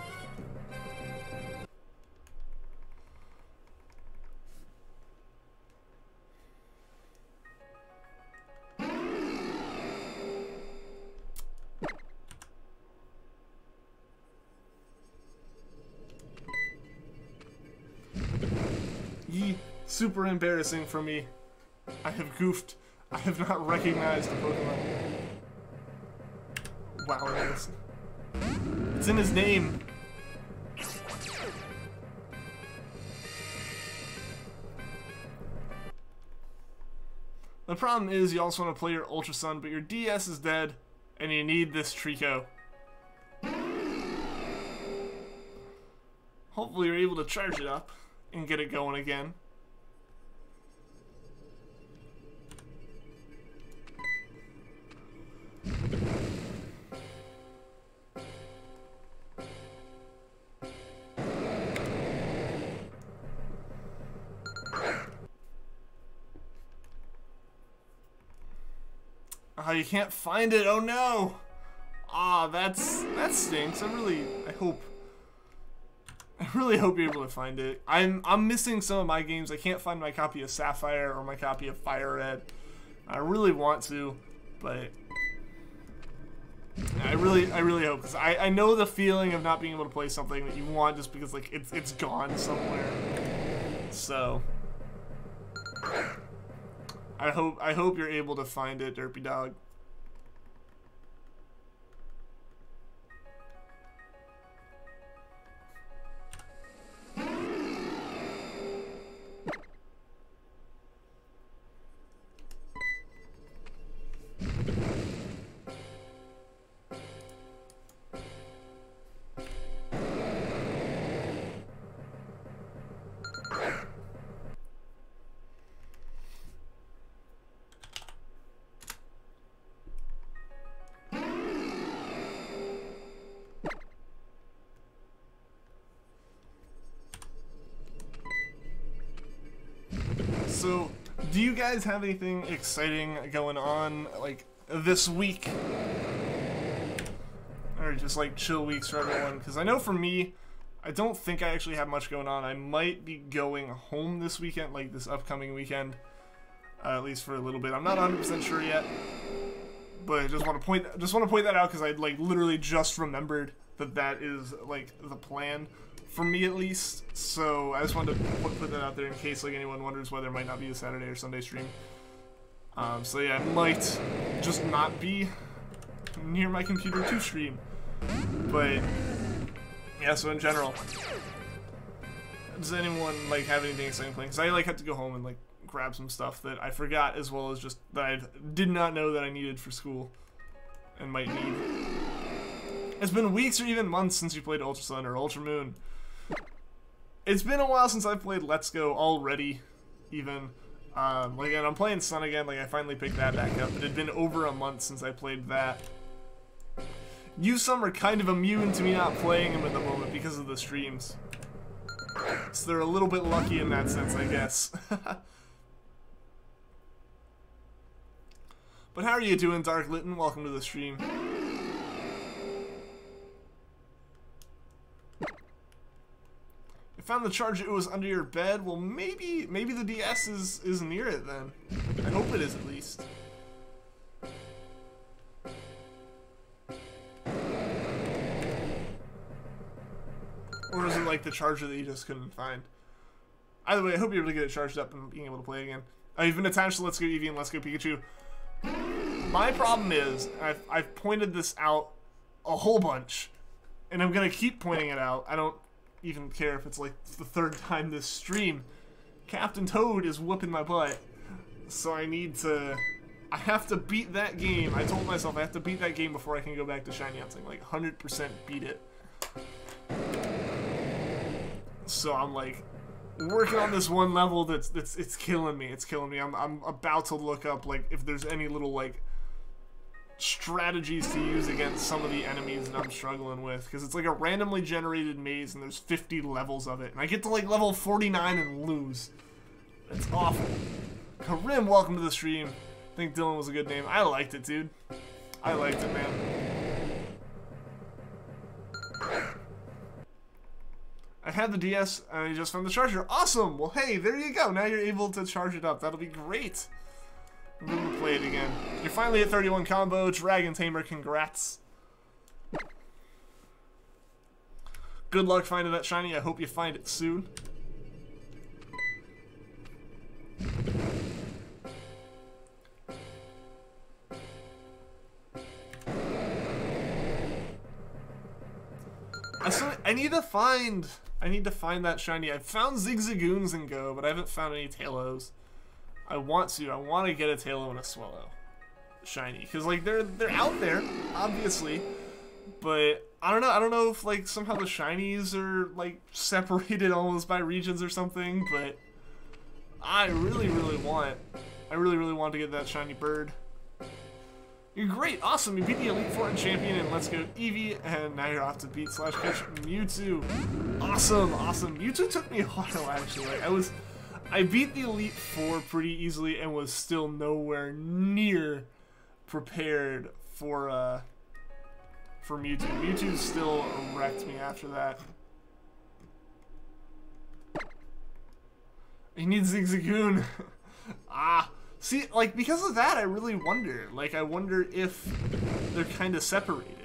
Super embarrassing for me. I have goofed. I have not recognized the Pokemon. Wow, it's in his name. The problem is you also want to play your Ultra Sun, but your DS is dead, and you need this Treecko. Hopefully you're able to charge it up and get it going again. Oh, you can't find it. Oh no. Ah, that stinks. I really hope you're able to find it. I'm missing some of my games. I can't find my copy of Sapphire or my copy of Fire Red. I really want to, but I really hope, because I know the feeling of not being able to play something that you want just because like it's gone somewhere. So I hope you're able to find it, Derpy Dog. So, do you guys have anything exciting going on, like, this week? Or just, like, chill weeks for everyone? Because I know for me, I don't think I actually have much going on. I might be going home this weekend, like, this upcoming weekend. At least for a little bit. I'm not 100% sure yet. But I just want to point that out because I, like, literally just remembered that is, like, the plan. For me, at least. So I just wanted to put that out there in case like anyone wonders why there might not be a Saturday or Sunday stream. So yeah, I might just not be near my computer to stream. But yeah, so in general, does anyone like have anything exciting playing? Because I like had to go home and like grab some stuff that I forgot, as well as just that I did not know that I needed for school and might need. It's been weeks or even months since you played Ultra Sun or Ultra Moon. It's been a while since I've played Let's Go already, even. Like, and I'm playing Sun again, like, I finally picked that back up. It had been over a month since I played that. You some are kind of immune to me not playing them at the moment because of the streams. So they're a little bit lucky in that sense, I guess. But how are you doing, Dark Litton? Welcome to the stream. I found the charger, it was under your bed. Well, maybe the DS is near it then. I hope it is at least. Or is it like the charger that you just couldn't find? Either way, I hope you're able to get it charged up and being able to play again. I've been attached to Let's Go Eevee and Let's Go Pikachu. My problem is, I've pointed this out a whole bunch, and I'm gonna keep pointing it out. I don't even care if it's like the third time this stream. Captain Toad is whooping my butt, so I have to beat that game. I told myself I have to beat that game before I can go back to shiny hunting, like 100% beat it. So I'm like working on this one level it's killing me. It's killing me. I'm about to look up like if there's any little like strategies to use against some of the enemies that I'm struggling with, because it's like a randomly generated maze and there's 50 levels of it, and I get to like level 49 and lose. It's awful. Karim, welcome to the stream. I think Dylan was a good name. I liked it, dude. I liked it, man. I had the DS and I just found the charger. Awesome! Well, hey, there you go. Now you're able to charge it up. That'll be great. We'll play it again. You're finally at 31 combo. Dragon Tamer, congrats. Good luck finding that shiny. I hope you find it soon. I need to find that shiny. I've found Zigzagoons and Go, but I haven't found any Talos. I want to get a Talo and a Swellow shiny, because like they're out there, obviously, but I don't know if like somehow the shinies are like separated almost by regions or something, but I really want to get that shiny bird. You're great, awesome, you beat the Elite Four and Champion and Let's Go Eevee, and now you're off to beat / catch Mewtwo. Awesome. Mewtwo took me a while actually. I beat the Elite Four pretty easily and was still nowhere near prepared for Mewtwo. Mewtwo still wrecked me after that. He needs Zigzagoon. See, like, because of that, I really wonder. Like, I wonder if they're kind of separated.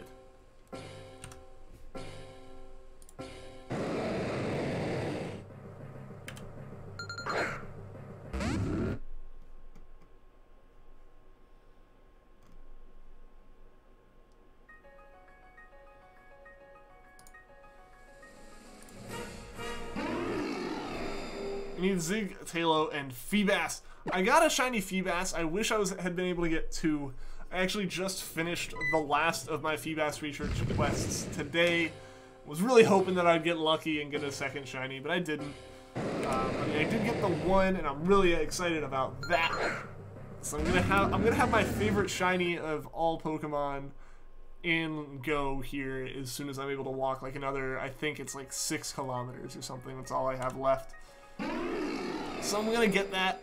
I need Zig, Tailo, and Feebas. I got a shiny Feebas. I wish I had been able to get 2. I actually just finished the last of my Feebas research quests today. Was really hoping that I'd get lucky and get a second shiny, but I didn't. I mean, I did get the 1, and I'm really excited about that. So I'm gonna have my favorite shiny of all Pokemon in Go here as soon as I'm able to walk like another. I think it's like 6 kilometers or something. That's all I have left. So I'm gonna get that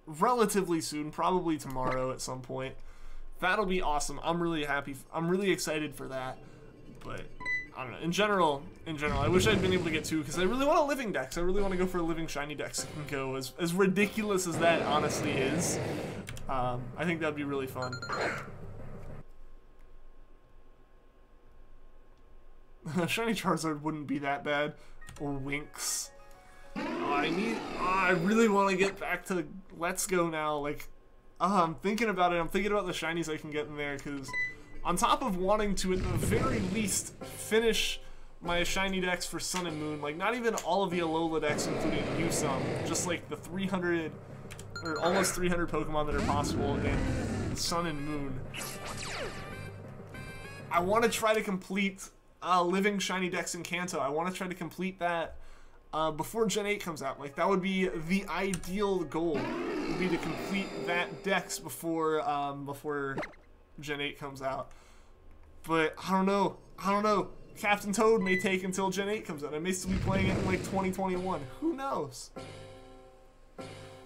relatively soon, probably tomorrow at some point. That'll be awesome. I'm really happy. I'm really excited for that. But I don't know. In general, I wish I'd been able to get 2 because I really want a living dex. I really want to go for a living shiny dex and go. As ridiculous as that honestly is, I think that'd be really fun. Shiny Charizard wouldn't be that bad, or Winx. I really want to get back to Let's Go now. Like, I'm thinking about it. I'm thinking about the shinies I can get in there, because on top of wanting to, at the very least, finish my shiny decks for Sun and Moon, like, not even all of the Alola decks, including Usum, just like the 300, or almost 300 Pokemon that are possible in Sun and Moon. I want to try to complete Living Shiny Dex in Kanto. I want to try to complete that before Gen 8 comes out. Like, that would be the ideal goal, would be to complete that Dex before Gen 8 comes out. But I don't know. Captain Toad may take until Gen 8 comes out. I may still be playing it in like 2021. Who knows?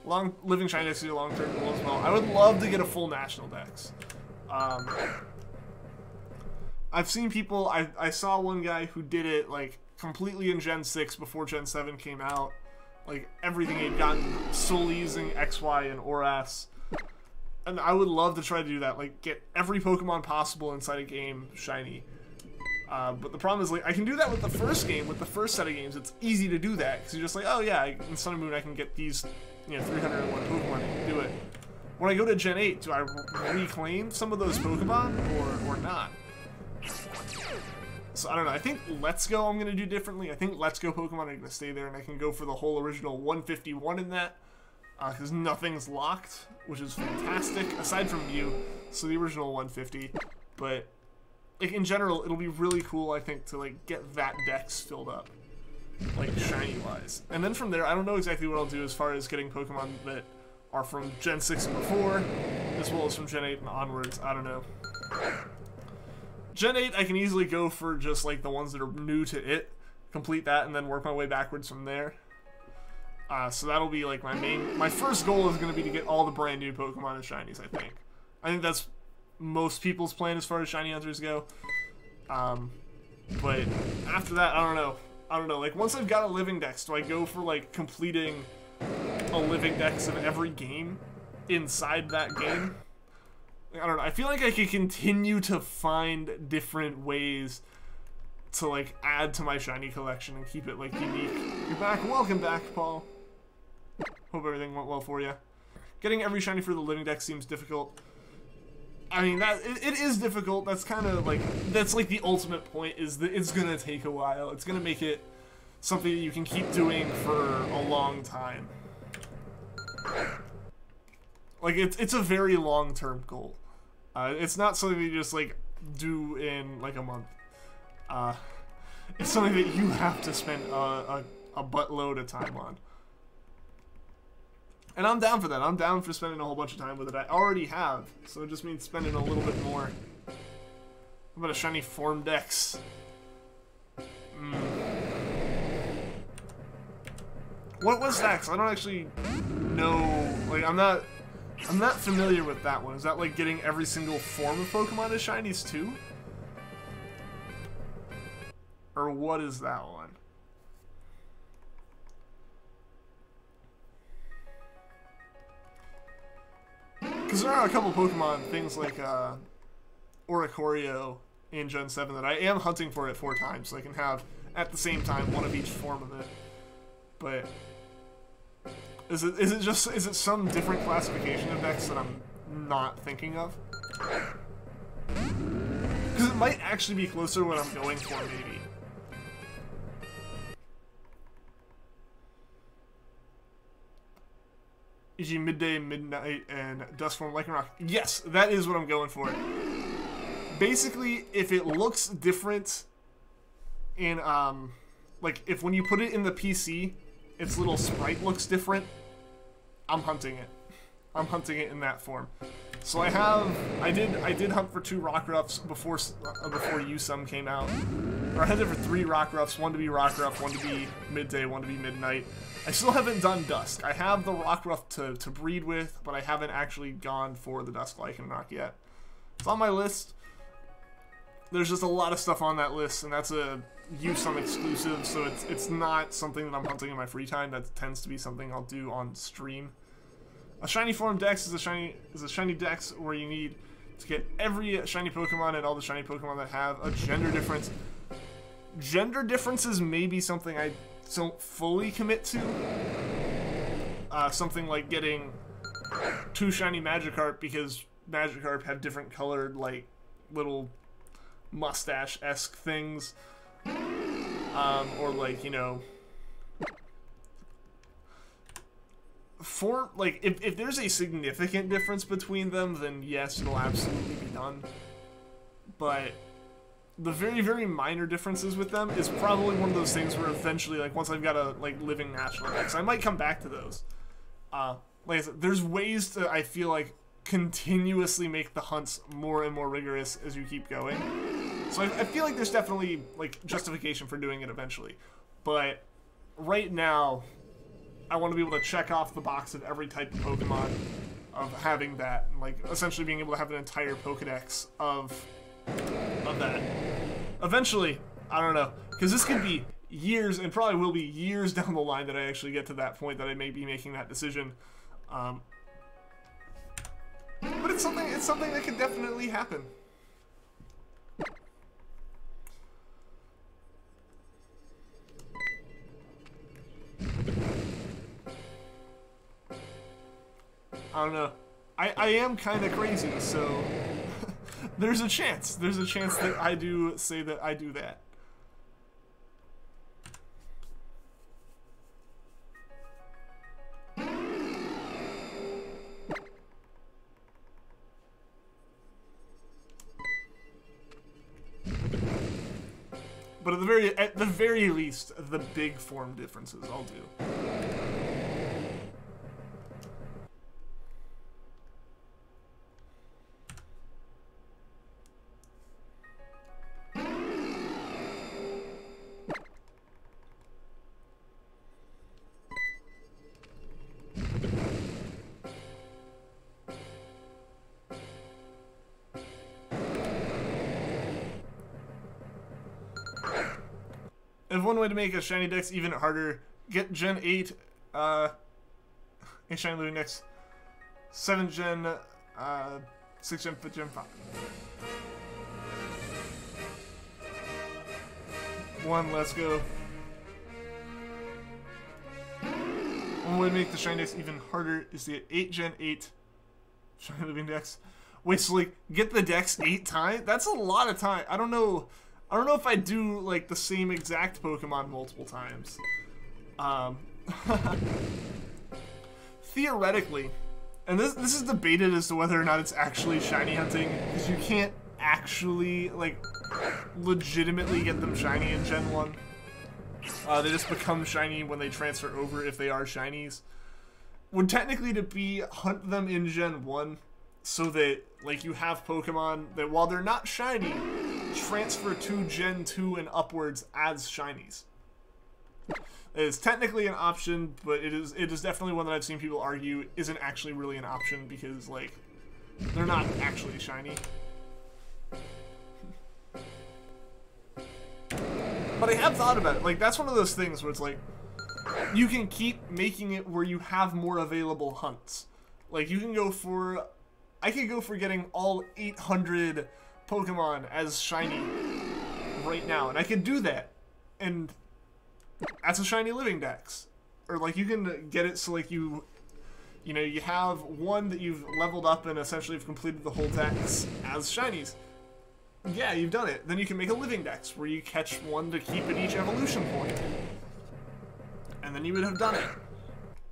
Living Shiny Dex is a long-term goal as well. I would love to get a full National Dex. I've seen people, I saw one guy who did it like completely in Gen 6 before Gen 7 came out. Like, everything he'd gotten solely using XY and ORAS. And I would love to try to do that, like, get every Pokemon possible inside a game shiny. But the problem is, like, I can do that with the first game, with the first set of games. It's easy to do that, because you're just like, oh yeah, in Sun and Moon I can get these, 301 Pokemon, I can do it. When I go to Gen 8, do I reclaim some of those Pokemon, or not? So, I don't know. I think Let's Go I'm going to do differently. I think Let's Go Pokemon are going to stay there, and I can go for the whole original 151 in that, because nothing's locked, which is fantastic, aside from Mew, so the original 150. But, like, in general, it'll be really cool, I think, to, like, get that dex filled up, like, shiny-wise. And then from there, I don't know exactly what I'll do as far as getting Pokemon that are from Gen 6 and before, as well as from Gen 8 and onwards. I don't know. Gen 8, I can easily go for just, like, the ones that are new to it, complete that, and then work my way backwards from there. So that'll be, like, my first goal is going to be to get all the brand new Pokemon and shinies, I think. I think that's most people's plan as far as shiny hunters go. But after that, I don't know. Like, once I've got a living dex, do I go for, like, completing a living dex of every game inside that game? I don't know. I feel like I could continue to find different ways to, like, add to my shiny collection and keep it, like, unique. You're back. Welcome back, Paul. Hope everything went well for you. Getting every shiny for the living dex seems difficult. I mean, it is difficult. That's kind of, like, that's, like, the ultimate point, is that it's gonna take a while. It's gonna make it something that you can keep doing for a long time. Like, it's a very long-term goal. It's not something that you just, like, do in, like, a month. It's something that you have to spend a buttload of time on. And I'm down for that. I'm down for spending a whole bunch of time with it. I already have, so it just means spending a little bit more. How about a shiny Form Dex? What was that? 'Cause I don't actually know. Like, I'm not familiar with that one. Is that like getting every single form of Pokemon as shinies too? Or what is that one? Because there are a couple Pokemon, things like Oricorio in Gen 7 that I am hunting for it 4 times, so I can have, at the same time, one of each form of it. But is it some different classification of decks that I'm not thinking of? Because it might actually be closer to what I'm going for, maybe. E.g. Midday, Midnight, and Dusk Form Lycanroc. Yes, that is what I'm going for. Basically, if it looks different in, like, if when you put it in the PC, its little sprite looks different, I'm hunting it. I'm hunting it in that form. So I did hunt for 2 Rockruffs before Usum came out. Or I hunted for 3 Rockruffs, 1 to be Rockruff, 1 to be Midday, 1 to be Midnight. I still haven't done Dusk. I have the Rockruff to breed with, but I haven't actually gone for the Dusk Lycanroc yet. It's on my list. There's just a lot of stuff on that list, and that's a Usum exclusive, so it's not something that I'm hunting in my free time. That tends to be something I'll do on stream. A shiny form dex is a shiny dex where you need to get every shiny Pokemon and all the shiny Pokemon that have a gender difference. Gender differences may be something I don't fully commit to. Something like getting 2 shiny Magikarp because Magikarp have different colored, like, little mustache-esque things. Or, like, you know, like, if there's a significant difference between them, then yes, it'll absolutely be done. But the very, very minor differences with them is probably one of those things where eventually, like, once I've got a, like, living national dex, I might come back to those. Like I said, there's ways to, I feel like, continuously make the hunts more and more rigorous as you keep going. So I feel like there's definitely, like, justification for doing it eventually. But right now, I want to be able to check off the box of every type of Pokemon, of having that, like, essentially being able to have an entire Pokedex of that. Eventually, I don't know, because this could be years, and probably will be years down the line that I actually get to that point that I may be making that decision. But it's something that could definitely happen. I don't know. I am kind of crazy, so there's a chance. There's a chance that I do say that I do that. But at the very least, the big form differences I'll do. And one way to make a shiny dex even harder, get Gen 8, a shiny living dex, 7 Gen, 6 Gen, 5 Gen 5. 1, let's go. One way to make the shiny dex even harder is to get 8 Gen 8 shiny living dex. Wait, so like, get the dex 8 times? That's a lot of time. I don't know if I do, like, the same exact Pokemon multiple times. Theoretically, and this is debated as to whether or not it's actually shiny hunting, because you can't actually, like, legitimately get them shiny in Gen 1. They just become shiny when they transfer over if they are shinies. Would technically to be hunt them in Gen 1, so that, like, you have Pokemon that, while they're not shiny, transfer to Gen 2 and upwards as shinies. It is technically an option, but it is definitely one that I've seen people argue isn't actually really an option because, like, they're not actually shiny. But I have thought about it. Like, that's one of those things where it's like, you can keep making it where you have more available hunts. Like, you can go for I could go for getting all 800 Pokemon as shiny right now, and I could do that, and that's a shiny living dex. Or like you can get it so like you know, you have one that you've leveled up and essentially have completed the whole dex as shinies. Yeah, you've done it. Then you can make a living dex where you catch one to keep at each evolution point. And then you would have done it.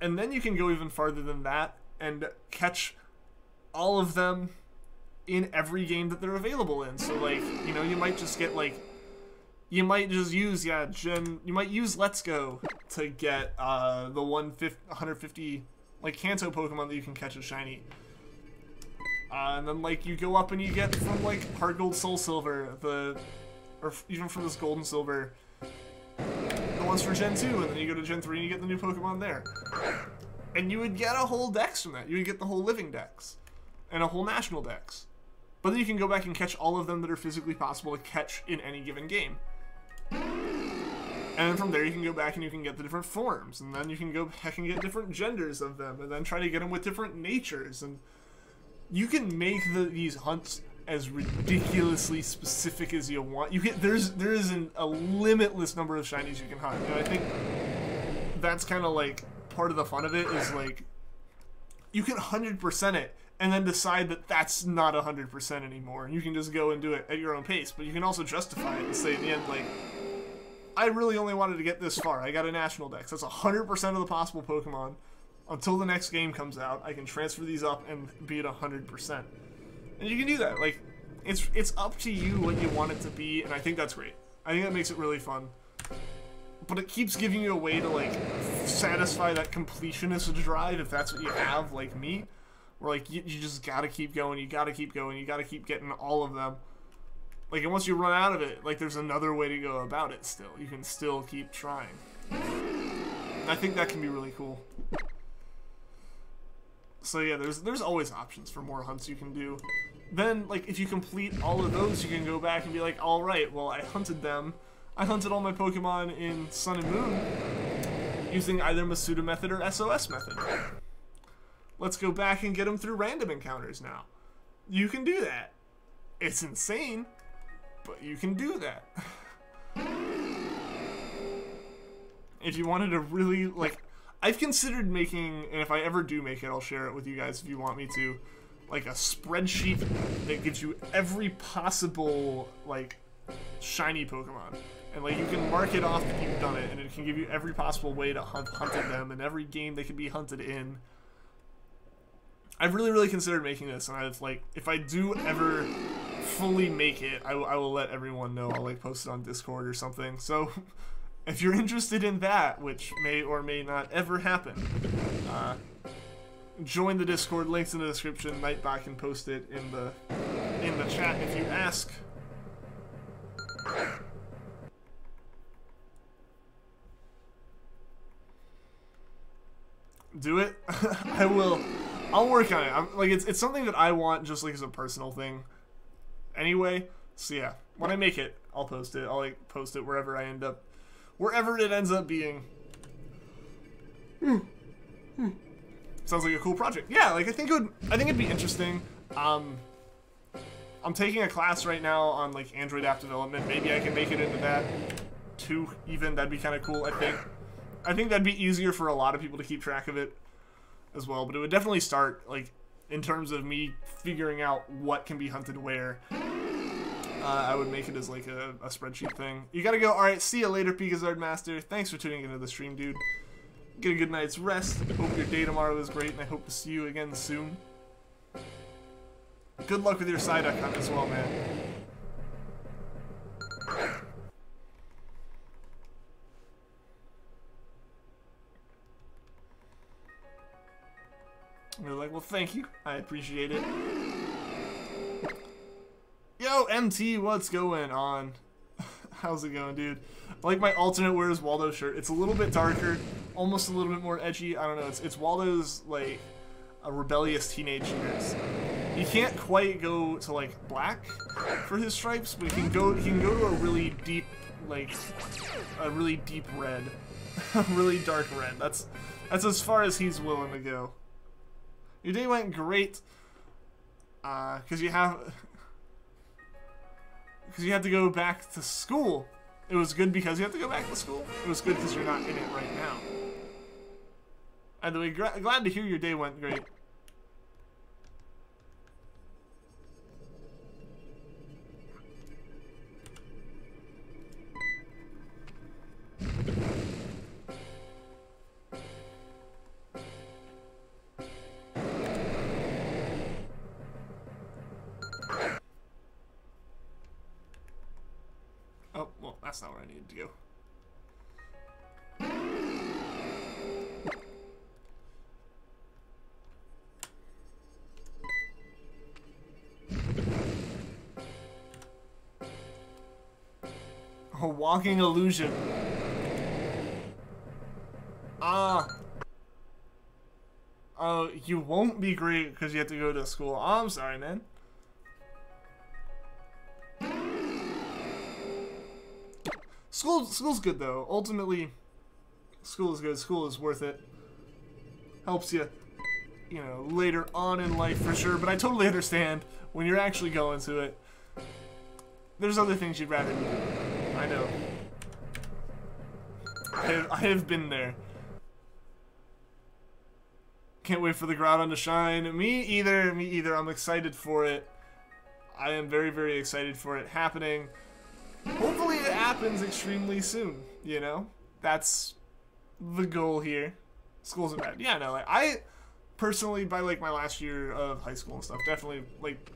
And then you can go even farther than that and catch all of them in every game that they're available in. So like, you know, you might just get like, you might just use, you might use Let's Go to get the 150 like Kanto Pokemon that you can catch as shiny. And then like you go up and you get from like Heart Gold, Soul Silver, or even from this Gold and Silver, the ones for Gen 2, and then you go to Gen 3 and you get the new Pokemon there. And you would get a whole dex from that. You would get the whole living dex and a whole national dex. But then you can go back and catch all of them that are physically possible to catch in any given game. And then from there you can go back and you can get the different forms, and then you can go back and get different genders of them, and then try to get them with different natures, and you can make these hunts as ridiculously specific as you want. There is a limitless number of shinies you can hunt, and I think that's kind of like part of the fun of it is like you can 100% it and then decide that that's not 100% anymore, and you can just go and do it at your own pace. But you can also justify it and say in the end, like, I really only wanted to get this far. I got a national dex. That's 100% of the possible Pokemon. Until the next game comes out, I can transfer these up and be at 100%. And you can do that. Like, it's up to you what you want it to be, and I think that's great. I think that makes it really fun. But it keeps giving you a way to, like, satisfy that completionist drive, if that's what you have, like me. Where, like, you just gotta keep going, you gotta keep going, you gotta keep getting all of them. Like, and once you run out of it, like, there's another way to go about it still. You can still keep trying. And I think that can be really cool. So yeah, there's always options for more hunts you can do. Then, like, if you complete all of those, you can go back and be like, alright, well, I hunted them. I hunted all my Pokemon in Sun and Moon using either Masuda method or SOS method. Let's go back and get them through random encounters now. You can do that. It's insane, but you can do that. If you wanted to really, like, I've considered making, and if I ever do make it, I'll share it with you guys if you want me to, like a spreadsheet that gives you every possible, like, shiny Pokemon. And, like, you can mark it off that you've done it, and it can give you every possible way to hunted them, and every game they can be hunted in. I've really considered making this, and I've, like, if I do ever fully make it, I will let everyone know. I'll, like, post it on Discord or something. So, if you're interested in that, which may or may not ever happen, join the Discord. Links in the description. Nightbot can post it in the chat if you ask. Do it. I will. I'll work on it. Like, it's something that I want just, like, as a personal thing anyway. So yeah, when I make it, I'll post it. I'll, like, post it wherever I end up, wherever it ends up being. Sounds like a cool project. Yeah, like, I think it'd be interesting. I'm taking a class right now on, like, Android app development. Maybe I can make it into that too, even. That'd be kind of cool, I think. I think that'd be easier for a lot of people to keep track of it as well, but it would definitely start, like, in terms of me figuring out what can be hunted where. I would make it as, like, a spreadsheet thing. You gotta go. Alright, see you later, Pegazard Master. Thanks for tuning into the stream, dude. Get a good night's rest. Hope your day tomorrow is great, and I hope to see you again soon. Good luck with your Psyduck hunt as well, man. And they're like, well, thank you. I appreciate it. Yo, MT, what's going on? How's it going, dude? I like my alternate Where's Waldo shirt. It's a little bit darker, almost a little bit more edgy. I don't know. It's Waldo's, like, a rebellious teenage years. He can't quite go to, like, black for his stripes, but he can go to a really deep, like, a really deep red. A really dark red. That's as far as he's willing to go. Your day went great. because you have to go back to school. It was good because you have to go back to school. It was good because you're not in it right now. Anyway, glad to hear your day went great. Oh, well, that's not where I needed to go. A walking illusion. Oh, you won't be great because you have to go to school. Oh, I'm sorry, man. School's good though. Ultimately, school is good. School is worth it. Helps you, you know, later on in life for sure. But I totally understand when you're actually going to it. There's other things you'd rather be doing. I know. I have been there. Can't wait for the Groudon to shine. Me either. Me either. I'm excited for it. I am very, very excited for it happening. Hopefully it happens extremely soon, you know? That's the goal here. School's in bad. Yeah, no, like, I personally, by, like, my last year of high school and stuff, definitely, like,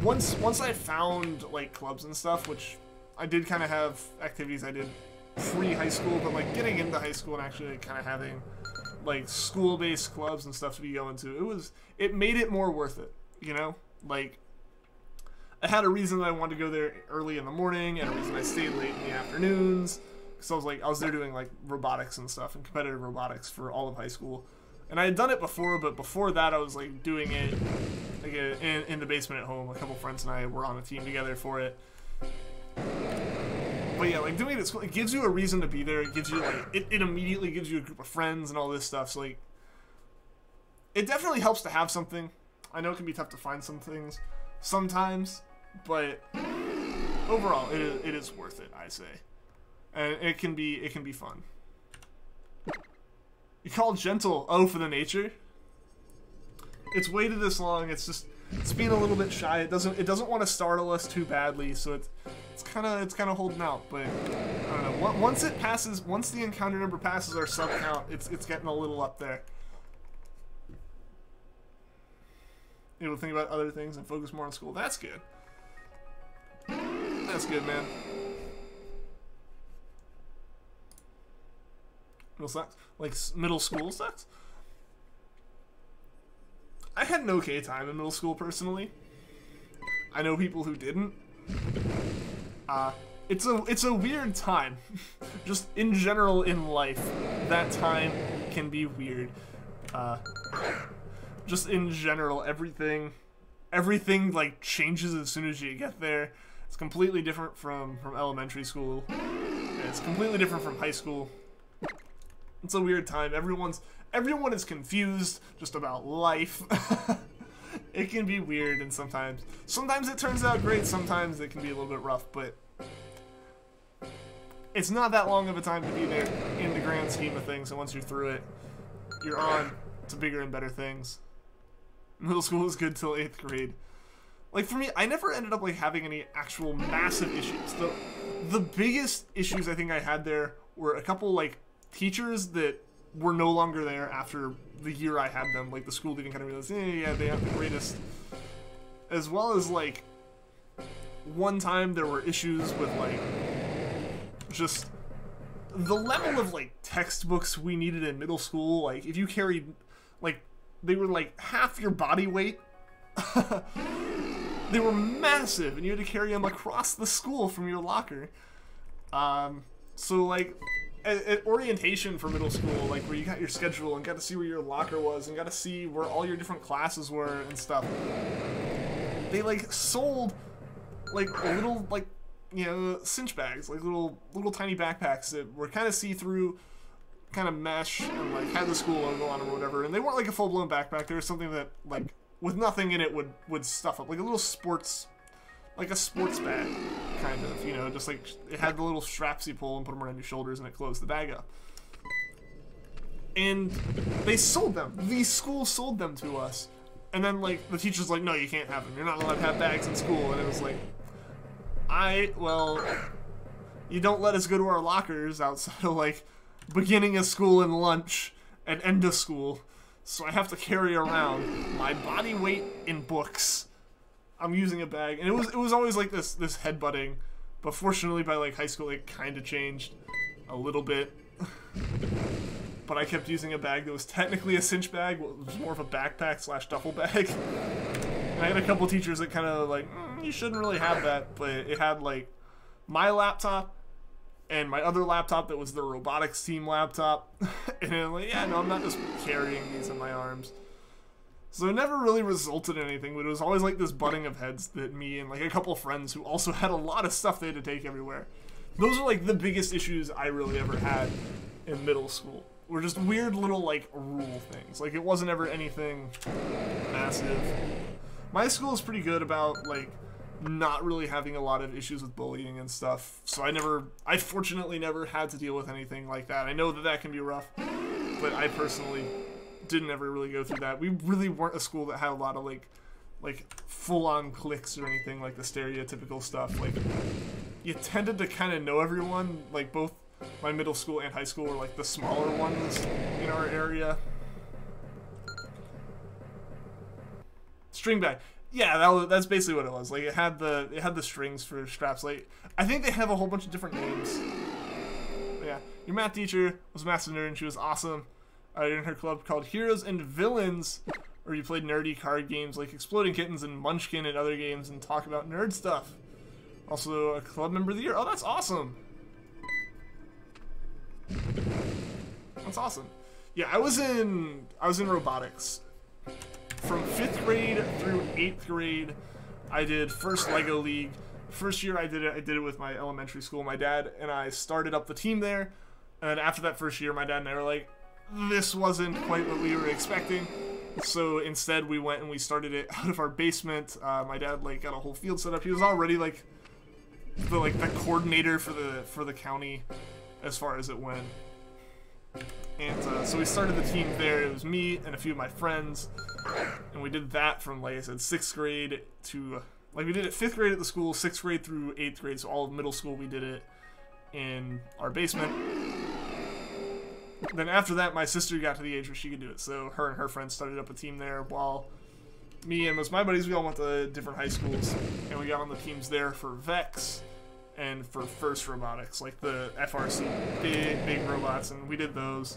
once I found, like, clubs and stuff, which I did kind of have activities I did pre-high school, but, like, getting into high school and actually, like, kind of having, like, school-based clubs and stuff to be going to, it made it more worth it, you know? Like, I had a reason that I wanted to go there early in the morning, and a reason I stayed late in the afternoons. Because I was there doing like robotics and stuff, and competitive robotics for all of high school. And I had done it before, but before that I was like doing it like in the basement at home. A couple friends and I were on a team together for it. But yeah, like doing it at school, it gives you a reason to be there. It gives you like it immediately gives you a group of friends and all this stuff. So like, it definitely helps to have something. I know it can be tough to find some things sometimes, but overall it is worth it, I say. And it can be fun. You call gentle O for the nature? It's waited this long, it's being a little bit shy. It doesn't want to startle us too badly, so it's kinda holding out, but I don't know. Once the encounter number passes our sub count, it's getting a little up there. Able to think about other things and focus more on school. That's good. That's good, man. Middle sucks? Like, middle school sucks? I had an okay time in middle school, personally. I know people who didn't. It's a weird time. Just in general in life, that time can be weird. Just in general, everything like changes as soon as you get there. It's completely different from elementary school. It's completely different from high school. It's a weird time. Everyone is confused just about life. It can be weird, and sometimes it turns out great. Sometimes it can be a little bit rough, but it's not that long of a time to be there in the grand scheme of things. And once you're through it, you're on to bigger and better things. Middle school was good till 8th grade. Like, for me, I never ended up, like, having any actual massive issues. The biggest issues I think I had there were a couple, like, teachers that were no longer there after the year I had them. Like, the school didn't kind of realize, yeah, they have the greatest. As well as, like, one time there were issues with, like, just the level of, like, textbooks we needed in middle school. Like, if you carried, like, they were like half your body weight. They were massive, and you had to carry them across the school from your locker. So like at orientation for middle school, like where you got your schedule and got to see where your locker was and got to see where all your different classes were and stuff, they like sold like little, like, you know, cinch bags, like little tiny backpacks that were kind of see-through, kind of mesh, and like had the school logo on them or whatever. And they weren't like a full-blown backpack. They were something that like with nothing in it would stuff up, like a little sports, like a sports bag, kind of, you know, just like it had the little straps you pull and put them around your shoulders and it closed the bag up. And they sold them. These schools sold them to us. And then, like, the teacher's like, no, you can't have them. You're not allowed to have bags in school. And it was like, well, you don't let us go to our lockers outside of, like, beginning of school and lunch and end of school. So I have to carry around my body weight in books. I'm using a bag. And it was always, like, this headbutting. But fortunately, by, like, high school, it kind of changed a little bit. But I kept using a bag that was technically a cinch bag, it was more of a backpack / duffel bag. And I had a couple teachers that kind of like, you shouldn't really have that, but it had like my laptop and my other laptop that was the robotics team laptop. And I'm like, yeah, no, I'm not just carrying these in my arms. So it never really resulted in anything, but it was always like this butting of heads that me and like a couple of friends who also had a lot of stuff they had to take everywhere. Those are like the biggest issues I really ever had in middle school. Were just weird little, like, rule things. Like, it wasn't ever anything massive. My school is pretty good about, like, not really having a lot of issues with bullying and stuff. So I fortunately never had to deal with anything like that. I know that can be rough, but I personally didn't ever really go through that. We really weren't a school that had a lot of, like full-on cliques or anything, like the stereotypical stuff. Like, you tended to kind of know everyone, like, both my middle school and high school were like the smaller ones in our area. String bag. Yeah, that's basically what it was. Like it had the strings for straps. Like I think they have a whole bunch of different names. But yeah, your math teacher was a master nerd and she was awesome. In her club called Heroes and Villains, where you played nerdy card games like Exploding Kittens and Munchkin and other games and talk about nerd stuff. Also a club member of the year. Oh, that's awesome. That's awesome. Yeah, I was in robotics. From 5th grade through 8th grade, I did first Lego League. First year I did it with my elementary school. My dad and I started up the team there. And then after that first year, my dad and I were like, this wasn't quite what we were expecting. So instead we went and we started it out of our basement. My dad like got a whole field set up. He was already like the coordinator for the county as far as it went. And so we started the team there. It was me and a few of my friends, and we did that from, like I said, 6th grade to, like, we did it 5th grade at the school, 6th grade through 8th grade, so all of middle school we did it in our basement. Then after that, my sister got to the age where she could do it, so her and her friends started up a team there, while me and most of my buddies, we all went to different high schools, and we got on the teams there for Vex and for First Robotics, like the FRC big robots, and we did those.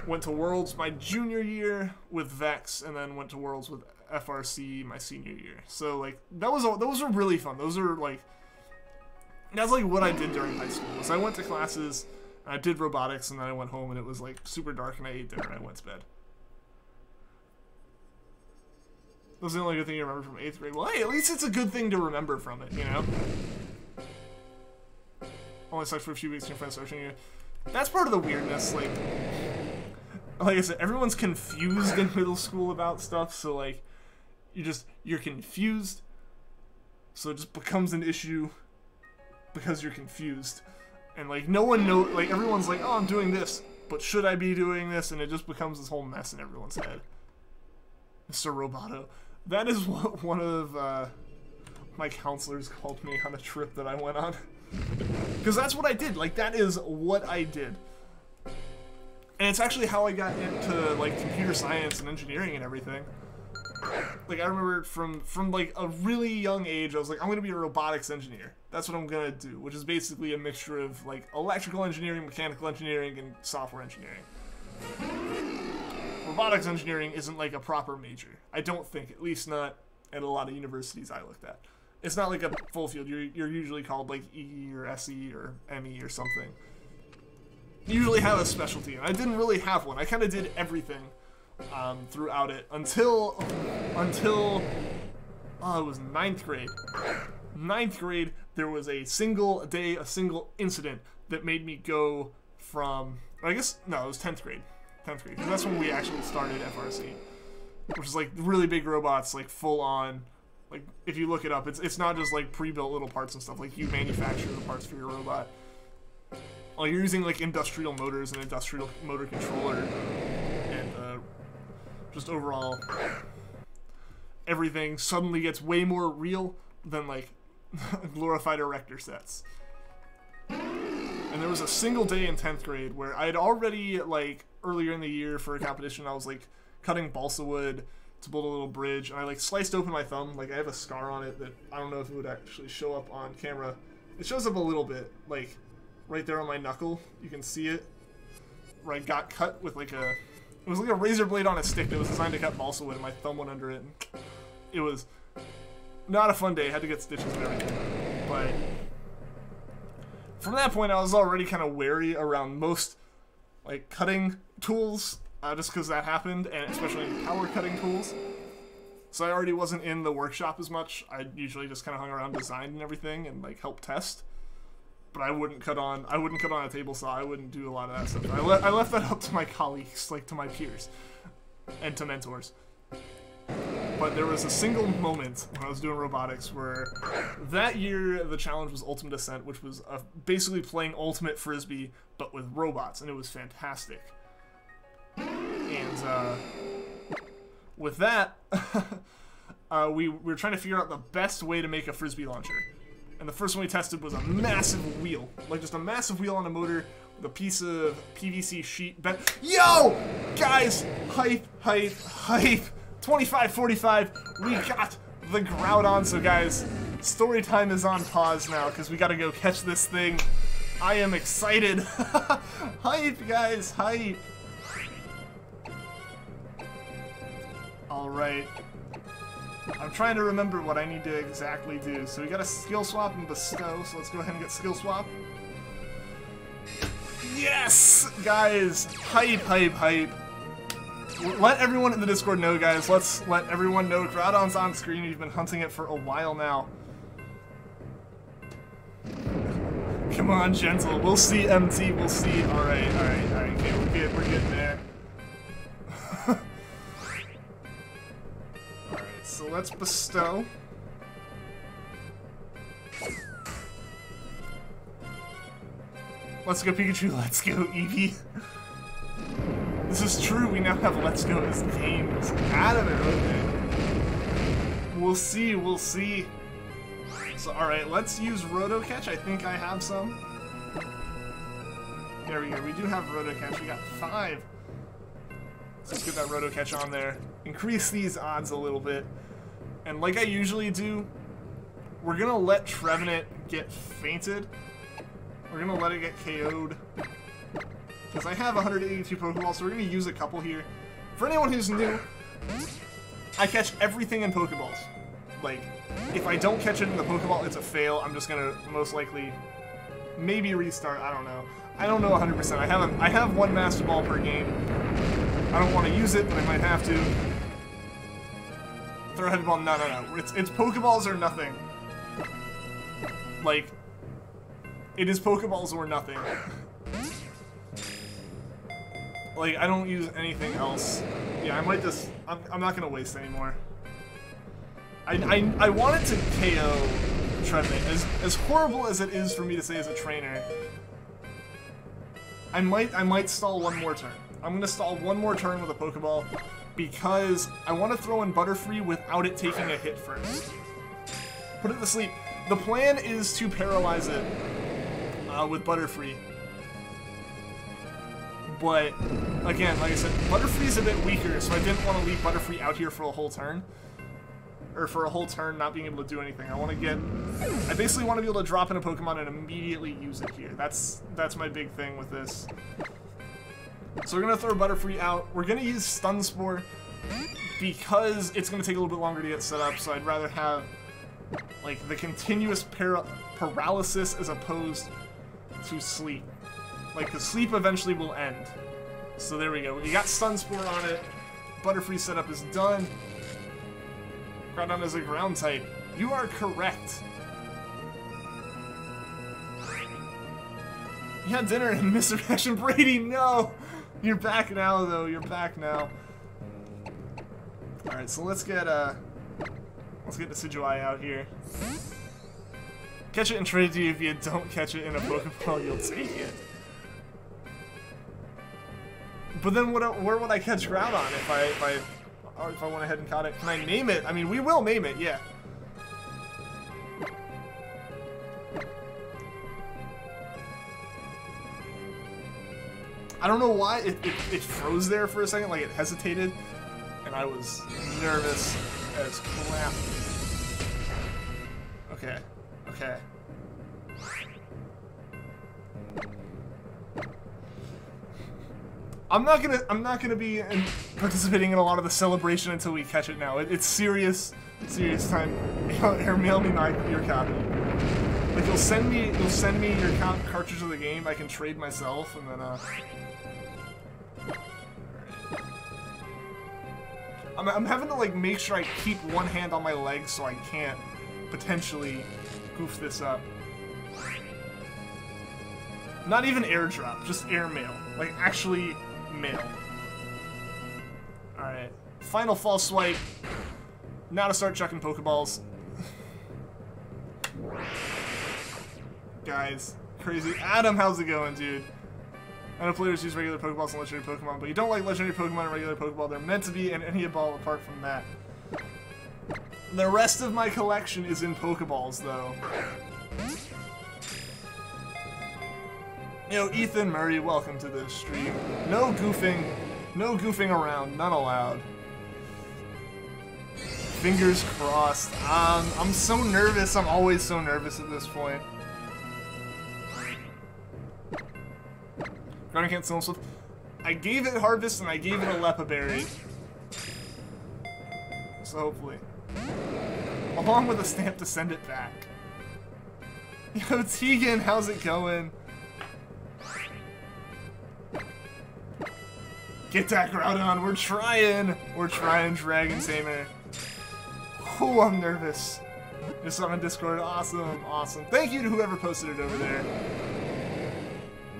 Went to Worlds my junior year with Vex, and then went to Worlds with FRC my senior year. So like those were really fun. Those are like that's like what I did during high school. Was I went to classes, I did robotics, and then I went home and it was like super dark, and I ate dinner and I went to bed. That was the only good thing you remember from 8th grade. Well, hey, at least it's a good thing to remember from it, you know? Only sucks for a few weeks and your friends searching you. That's part of the weirdness, like I said, everyone's confused in middle school about stuff, so like, you're confused, so it just becomes an issue because you're confused. And like, no one knows, like, everyone's like, oh, I'm doing this, but should I be doing this? And it just becomes this whole mess in everyone's head. Mr. Roboto. That is what one of my counselors called me on a trip that I went on. Because that's what I did. Like, that is what I did. And it's actually how I got into, like, computer science and engineering and everything. Like, I remember from like, a really young age, I was like, I'm going to be a robotics engineer. That's what I'm going to do, which is basically a mixture of, like, electrical engineering, mechanical engineering, and software engineering. Robotics engineering isn't, like, a proper major. I don't think, at least not at a lot of universities I looked at. It's not like a full field. You're usually called like E or SE or ME or something. You usually have a specialty, and I didn't really have one. I kind of did everything throughout it until it was 9th grade. 9th grade, there was a single incident that made me go from, I guess, no, it was 10th grade. 10th grade, because that's when we actually started FRC. which is like really big robots, like full on. Like if you look it up, it's not just like pre-built little parts and stuff. Like you manufacture the parts for your robot. Like you're using like industrial motors and industrial motor controller, and just overall everything suddenly gets way more real than like glorified erector sets. And there was a single day in 10th grade where I had already, like, earlier in the year for a competition, I was, like, cutting balsa wood to build a little bridge, and I, like, sliced open my thumb. Like, I have a scar on it that I don't know if it would actually show up on camera. It shows up a little bit, like, right there on my knuckle. You can see it, where I got cut with, like, it was like a razor blade on a stick that was designed to cut balsa wood, and my thumb went under it, and it was not a fun day. I had to get stitches and everything, but from that point, I was already kind of wary around most, like, cutting tools, just because that happened, and especially power cutting tools. So I already wasn't in the workshop as much. I usually just kind of hung around design and everything, and like help test. But I wouldn't cut on a table saw. I wouldn't do a lot of that stuff. I left that up to my colleagues, like to my peers, and to mentors. But there was a single moment when I was doing robotics where that year the challenge was Ultimate Ascent, which was basically playing Ultimate Frisbee, but with robots, and it was fantastic. And with that, we were trying to figure out the best way to make a Frisbee launcher. And the first one we tested was a massive wheel. Like just a massive wheel on a motor with a piece of PVC sheet bent. Yo! Guys! Hype, hype, hype! 25-45, we got the Groudon. So guys, story time is on pause now because we gotta go catch this thing. I am excited. Hype, guys, hype. Alright. I'm trying to remember what I need to exactly do. So we got a skill swap and bestow, so let's go ahead and get skill swap. Yes! Guys, hype, hype, hype. Let everyone in the Discord know, guys. Let's let everyone know Groudon's on screen. We've been hunting it for a while now. Come on, Gentle. We'll see, MT. We'll see. Alright, alright, alright. Okay, we're getting there. Alright, so let's bestow. Let's go, Pikachu. Let's go, Eevee. This is true, we now have Let's Go as games. Out of it, okay. We'll see, we'll see. So, alright, let's use Roto Catch. I think I have some. There we go, we do have Roto Catch. We got 5. So let's get that Roto Catch on there. Increase these odds a little bit. And like I usually do, we're gonna let Trevenant get fainted. We're gonna let it get KO'd. Because I have 182 Pokeballs, so we're going to use a couple here. For anyone who's new, I catch everything in Pokeballs. Like, if I don't catch it in the Pokeball, it's a fail. I'm just going to most likely maybe restart. I don't know. I don't know 100%. I have one Master Ball per game. I don't want to use it, but I might have to. Throw a Heavy Ball. No, no, no. It's Pokeballs or nothing. Like, it is Pokeballs or nothing. Like, I don't use anything else. Yeah, I might just... I'm not gonna waste anymore. I wanted to KO Trevenant. As horrible as it is for me to say as a trainer, I might stall one more turn. I'm gonna stall one more turn with a Pokeball because I want to throw in Butterfree without it taking a hit first. Put it to sleep. The plan is to paralyze it with Butterfree. But, again, like I said, Butterfree's a bit weaker, so I didn't want to leave Butterfree out here for a whole turn. Or for a whole turn not being able to do anything. I basically want to be able to drop in a Pokemon and immediately use it here. That's my big thing with this. So we're going to throw Butterfree out. We're going to use Stun Spore because it's going to take a little bit longer to get set up, so I'd rather have, like, the continuous paralysis as opposed to sleep. Like, the sleep eventually will end. So there we go. We got Stun Spore on it. Butterfree setup is done. Groudon is a ground type. You are correct. You had dinner and missed reaction. Brady, no! You're back now, though. You're back now. Alright, so let's get Decidueye out here. Catch it and trade it to you. If you don't catch it in a Pokeball, you'll take it. But then where would I catch Groudon if I went ahead and caught it? Can I name it? I mean, we will name it, yeah. I don't know why it froze there for a second, like it hesitated, and I was nervous as crap. Okay, okay. I'm not gonna be participating in a lot of the celebration until we catch it now. It's serious time. Mail me your copy. Like you'll send me your cartridge of the game. I can trade myself, and then I'm having to like make sure I keep one hand on my leg so I can't potentially goof this up. Not even airdrop, just airmail. Like actually mail. Alright. Final false swipe. Now to start chucking Pokeballs. Guys, crazy. Adam, how's it going, dude? I know players use regular Pokeballs and legendary Pokemon, but you don't like legendary Pokemon and regular Pokeball. They're meant to be in any ball apart from that. The rest of my collection is in Pokeballs, though. Yo, Ethan Murray, welcome to the stream. No goofing around, none allowed. Fingers crossed. I'm so nervous. I'm always so nervous at this point. Groundon can't still himself. I gave it Harvest and I gave it a Lepa Berry. So hopefully. Along with a stamp to send it back. Yo, Tegan, how's it going? Get that Groudon, we're trying! We're trying, Dragon Tamer. Oh, I'm nervous. Just on Discord, awesome, awesome. Thank you to whoever posted it over there.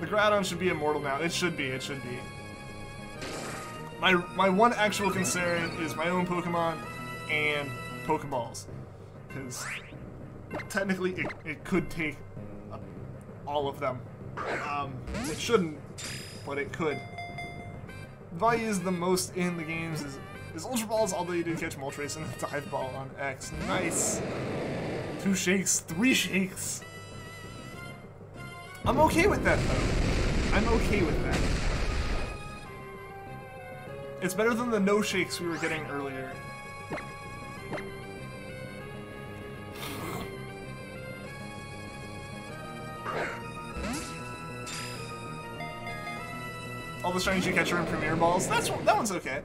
The Groudon should be immortal now. It should be, it should be. My one actual concern is my own Pokemon and Pokeballs. Because technically it could take all of them. It shouldn't, but it could. Value is the most in the games is Ultra Balls, although you did catch Moltres and a Dive Ball on X. Nice! 2 shakes, 3 shakes! I'm okay with that, though. I'm okay with that. It's better than the no shakes we were getting earlier. All the shinies you catch are in Premier Balls. That one's okay.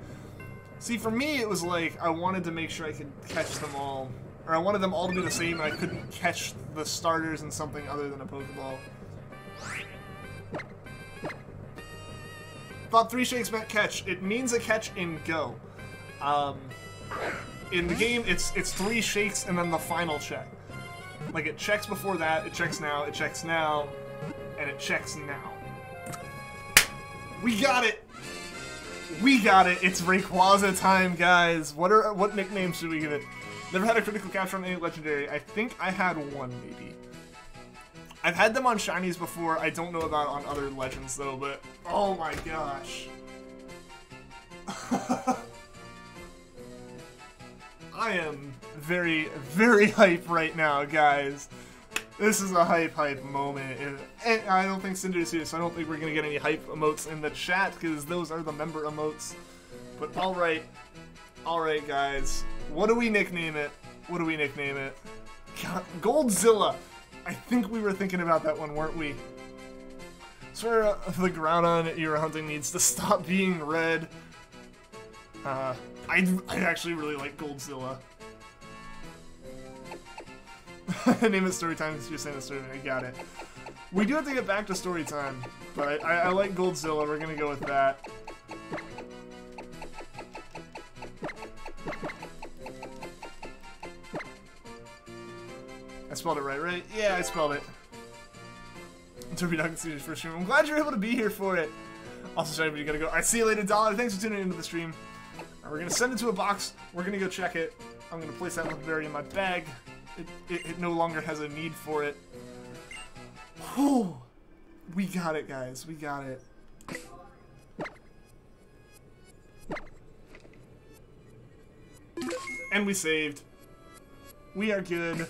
See, for me, it was like I wanted to make sure I could catch them all, or I wanted them all to be the same, and I couldn't catch the starters in something other than a Pokeball. Thought 3 shakes meant catch. It means a catch in Go. In the game, it's 3 shakes and then the final check. Like it checks before that, it checks now, and it checks now. We got it! We got it! It's Rayquaza time, guys! What nickname should we give it? Never had a critical capture on any legendary. I think I had one, maybe. I've had them on Shinies before. I don't know about on other legends, though, but... Oh my gosh. I am very, very hype right now, guys. This is a hype moment. And I don't think Cinder's here, so I don't think we're gonna get any hype emotes in the chat, because those are the member emotes. But alright. Alright, guys. What do we nickname it? What do we nickname it? God, Goldzilla! I think we were thinking about that one, weren't we? Swear the Groudon you were hunting needs to stop being red. I actually really like Goldzilla. Name it Storytime because you're saying it's Storytime. I got it. We do have to get back to Storytime, but I like Goldzilla. We're gonna go with that. I spelled it right? Yeah, I spelled it. Turby Dog Series first stream. I'm glad you're able to be here for it. Also, sorry, but you gotta go. I see you later, Dollar. Thanks for tuning into the stream. We're gonna send it to a box. We're gonna go check it. I'm gonna place that Mudbray in my bag. It no longer has a need for it. Whew. We got it, guys. We got it. And we saved. We are good.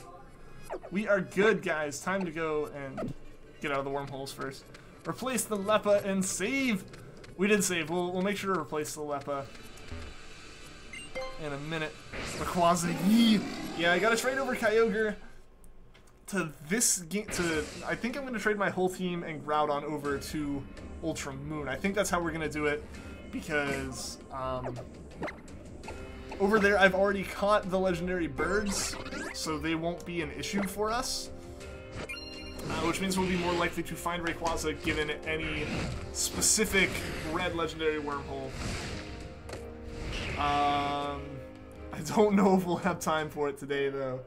We are good, guys. Time to go and get out of the wormholes first. Replace the Leppa and save. We did save. We'll make sure to replace the Leppa in a minute. Rayquaza, yee. Yeah, I gotta trade over Kyogre to this game. I think I'm gonna trade my whole team and Groudon over to Ultra Moon. I think that's how we're gonna do it because over there I've already caught the legendary birds, so they won't be an issue for us. Which means we'll be more likely to find Rayquaza given any specific red legendary wormhole. I don't know if we'll have time for it today, though.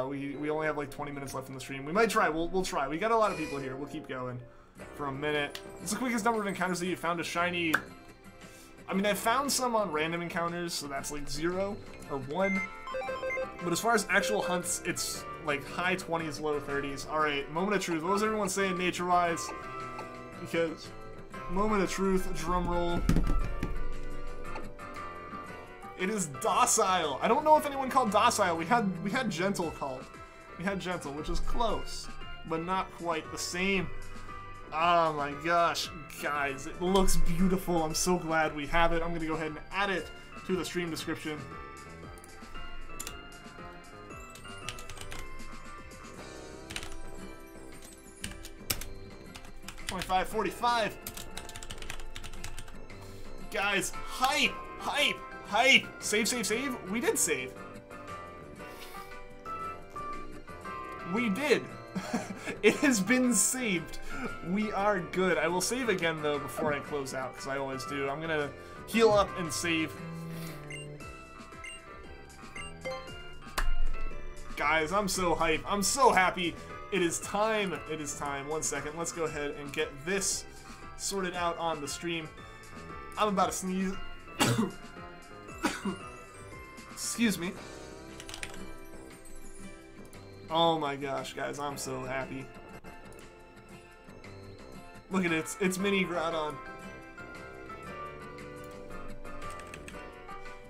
We only have like 20 minutes left in the stream. We might try. We'll try. We got a lot of people here. We'll keep going for a minute. It's the quickest number of encounters that you found a shiny. I mean, I found some on random encounters, so that's like 0 or 1. But as far as actual hunts, it's like high 20s, low 30s. Alright, moment of truth. What was everyone saying nature-wise? Because, moment of truth, drum roll. It is docile. I don't know if anyone called docile. We had gentle called. We had gentle, which is close, but not quite the same. Oh my gosh, guys, it looks beautiful. I'm so glad we have it. I'm gonna go ahead and add it to the stream description. $25.45. Guys, hype, hype, hype. Save, save, save. We did save. We did. It has been saved. We are good. I will save again, though, before I close out, because I always do. I'm going to heal up and save. Guys, I'm so hyped. I'm so happy. It is time. It is time. 1 second. Let's go ahead and get this sorted out on the stream. I'm about to sneeze. Excuse me. Oh my gosh, guys, I'm so happy. Look at it, it's mini Groudon.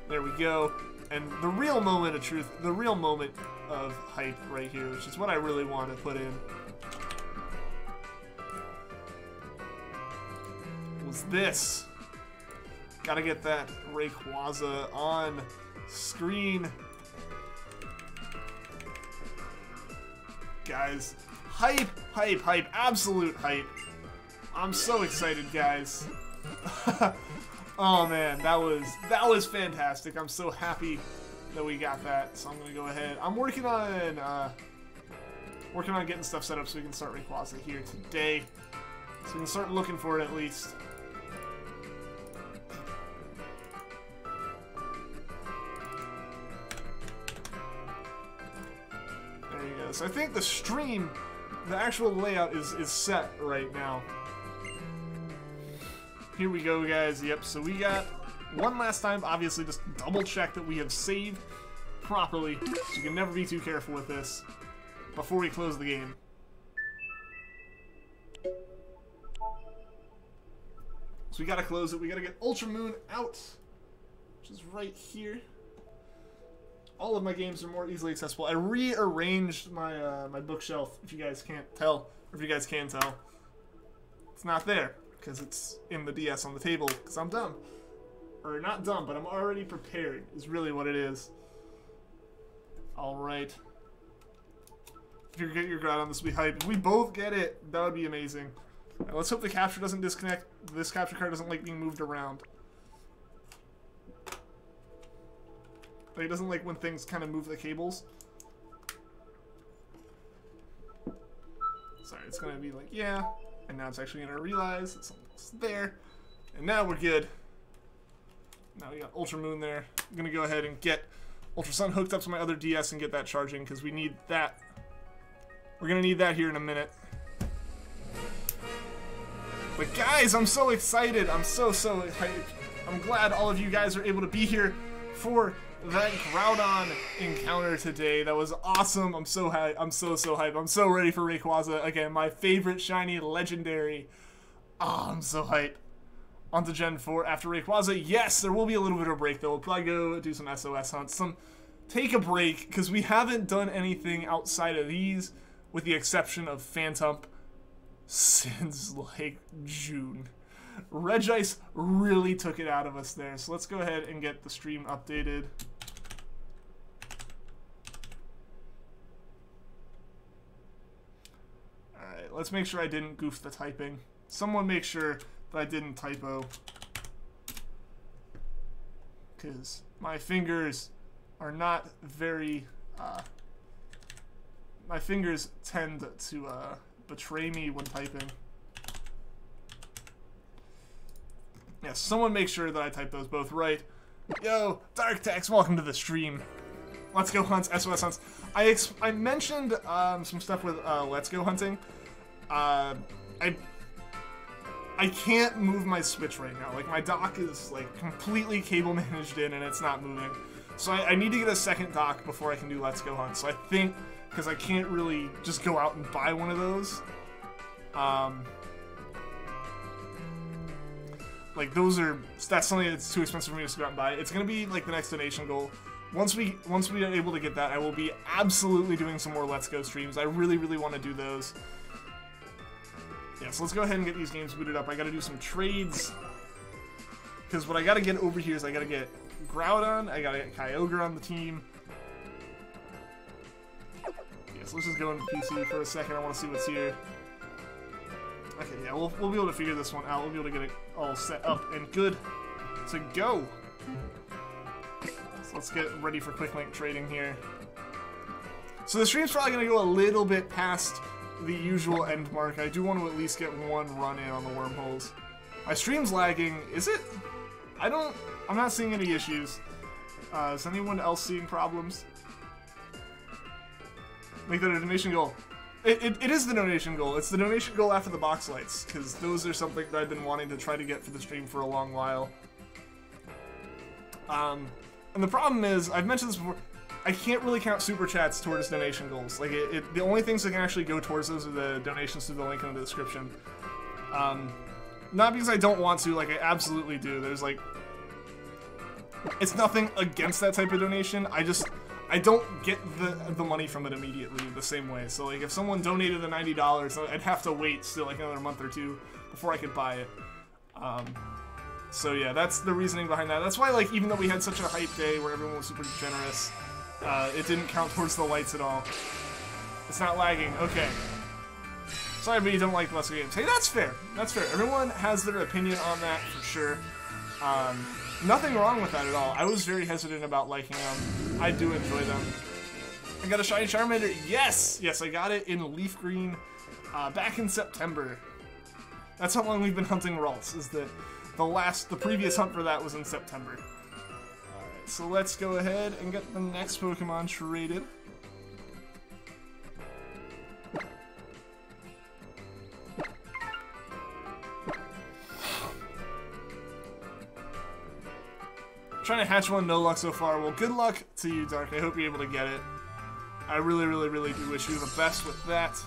There we go. And the real moment of truth, the real moment of hype right here, which is what I really want to put in, was this. Gotta get that Rayquaza on screen. Guys, hype, hype, hype, absolute hype. I'm so excited, guys. Oh man, that was fantastic. I'm so happy that we got that. So I'm gonna go ahead. I'm working on getting stuff set up so we can start Rayquaza here today. So we can start looking for it at least. There you go. So I think the stream, the actual layout is set right now. Here we go, guys. Yep, so we got one last time, obviously, just double check that we have saved properly. So you can never be too careful with this before we close the game. So we gotta close it. We gotta get Ultra Moon out, which is right here. All of my games are more easily accessible. I rearranged my my bookshelf, if you guys can't tell, or if you guys can tell. It's not there, because it's in the DS on the table, because I'm dumb. Or not dumb, but I'm already prepared, is really what it is. Alright. If you get your Groudon, this will be hype. If we both get it, that would be amazing. Right, let's hope the capture doesn't disconnect. This capture card doesn't like being moved around. Like, it doesn't like when things kind of move the cables. Sorry, it's going to be like, yeah. And now it's actually going to realize it's there. And now we're good. Now we got Ultra Moon there. I'm going to go ahead and get Ultra Sun hooked up to my other DS and get that charging, because we need that. We're going to need that here in a minute. But guys, I'm so excited. I'm so hyped. I'm glad all of you guys are able to be here for that Groudon encounter today. That was awesome. I'm so hyped. I'm so hyped. I'm so ready for Rayquaza. Again, my favorite shiny legendary. Oh, I'm so hyped. On to Gen 4 after Rayquaza. Yes, there will be a little bit of a break though. We'll probably go do some SOS hunts. Take a break, because we haven't done anything outside of these, with the exception of Phantump, since like June. Regice really took it out of us there, so let's go ahead and get the stream updated. Alright, let's make sure I didn't goof the typing. Someone make sure that I didn't typo. Because my fingers are not very, my fingers tend to betray me when typing. Yeah, someone make sure that I type those both right. Yo, Dark Tex, welcome to the stream. Let's Go Hunts, SOS Hunts. I mentioned some stuff with Let's Go Hunting. I can't move my Switch right now. Like, my dock is, like, completely cable managed in and it's not moving. So I need to get a second dock before I can do Let's Go Hunt. So I think, because I can't really just go out and buy one of those. Like, that's something that's too expensive for me to go out and buy. It's going to be, like, the next donation goal. Once we are able to get that, I will be absolutely doing some more Let's Go streams. I really, really want to do those. Yeah, so let's go ahead and get these games booted up. I gotta do some trades. Because what I gotta get over here is I gotta get Groudon, I gotta get Kyogre on the team. Yeah, so let's just go into PC for a second. I want to see what's here. Okay, yeah, we'll be able to figure this one out. We'll be able to get it all set up and good to go. So let's get ready for quick link trading here. So the stream's probably gonna go a little bit past the usual end mark. I do want to at least get one run in on the wormholes. My stream's lagging. Is it? I'm not seeing any issues. Is anyone else seeing problems? Make that a donation goal. It is the donation goal. It's the donation goal after the box lights, because those are something that I've been wanting to try to get for the stream for a long while. And the problem is, I've mentioned this before, I can't really count super chats towards donation goals. Like, the only things that can actually go towards those are the donations through the link in the description. Not because I don't want to, like, I absolutely do. There's, like, it's nothing against that type of donation. I don't get the money from it immediately the same way. So, like, if someone donated the $90, I'd have to wait still, like, another month or two before I could buy it. So, yeah, that's the reasoning behind that. That's why, like, even though we had such a hype day where everyone was super generous, it didn't count towards the lights at all. It's not lagging. Okay. Sorry, but you don't like Let's Go games. Hey, that's fair. That's fair. Everyone has their opinion on that, for sure. Nothing wrong with that at all. I was very hesitant about liking them. I do enjoy them. I got a shiny Charmander. Yes! Yes, I got it in Leaf Green back in September. That's how long we've been hunting Ralts, is the previous hunt for that was in September. Alright, so let's go ahead and get the next Pokemon traded. Trying to hatch one, no luck so far. Well, good luck to you, Dark. I hope you're able to get it. I really, really, really do wish you the best with that.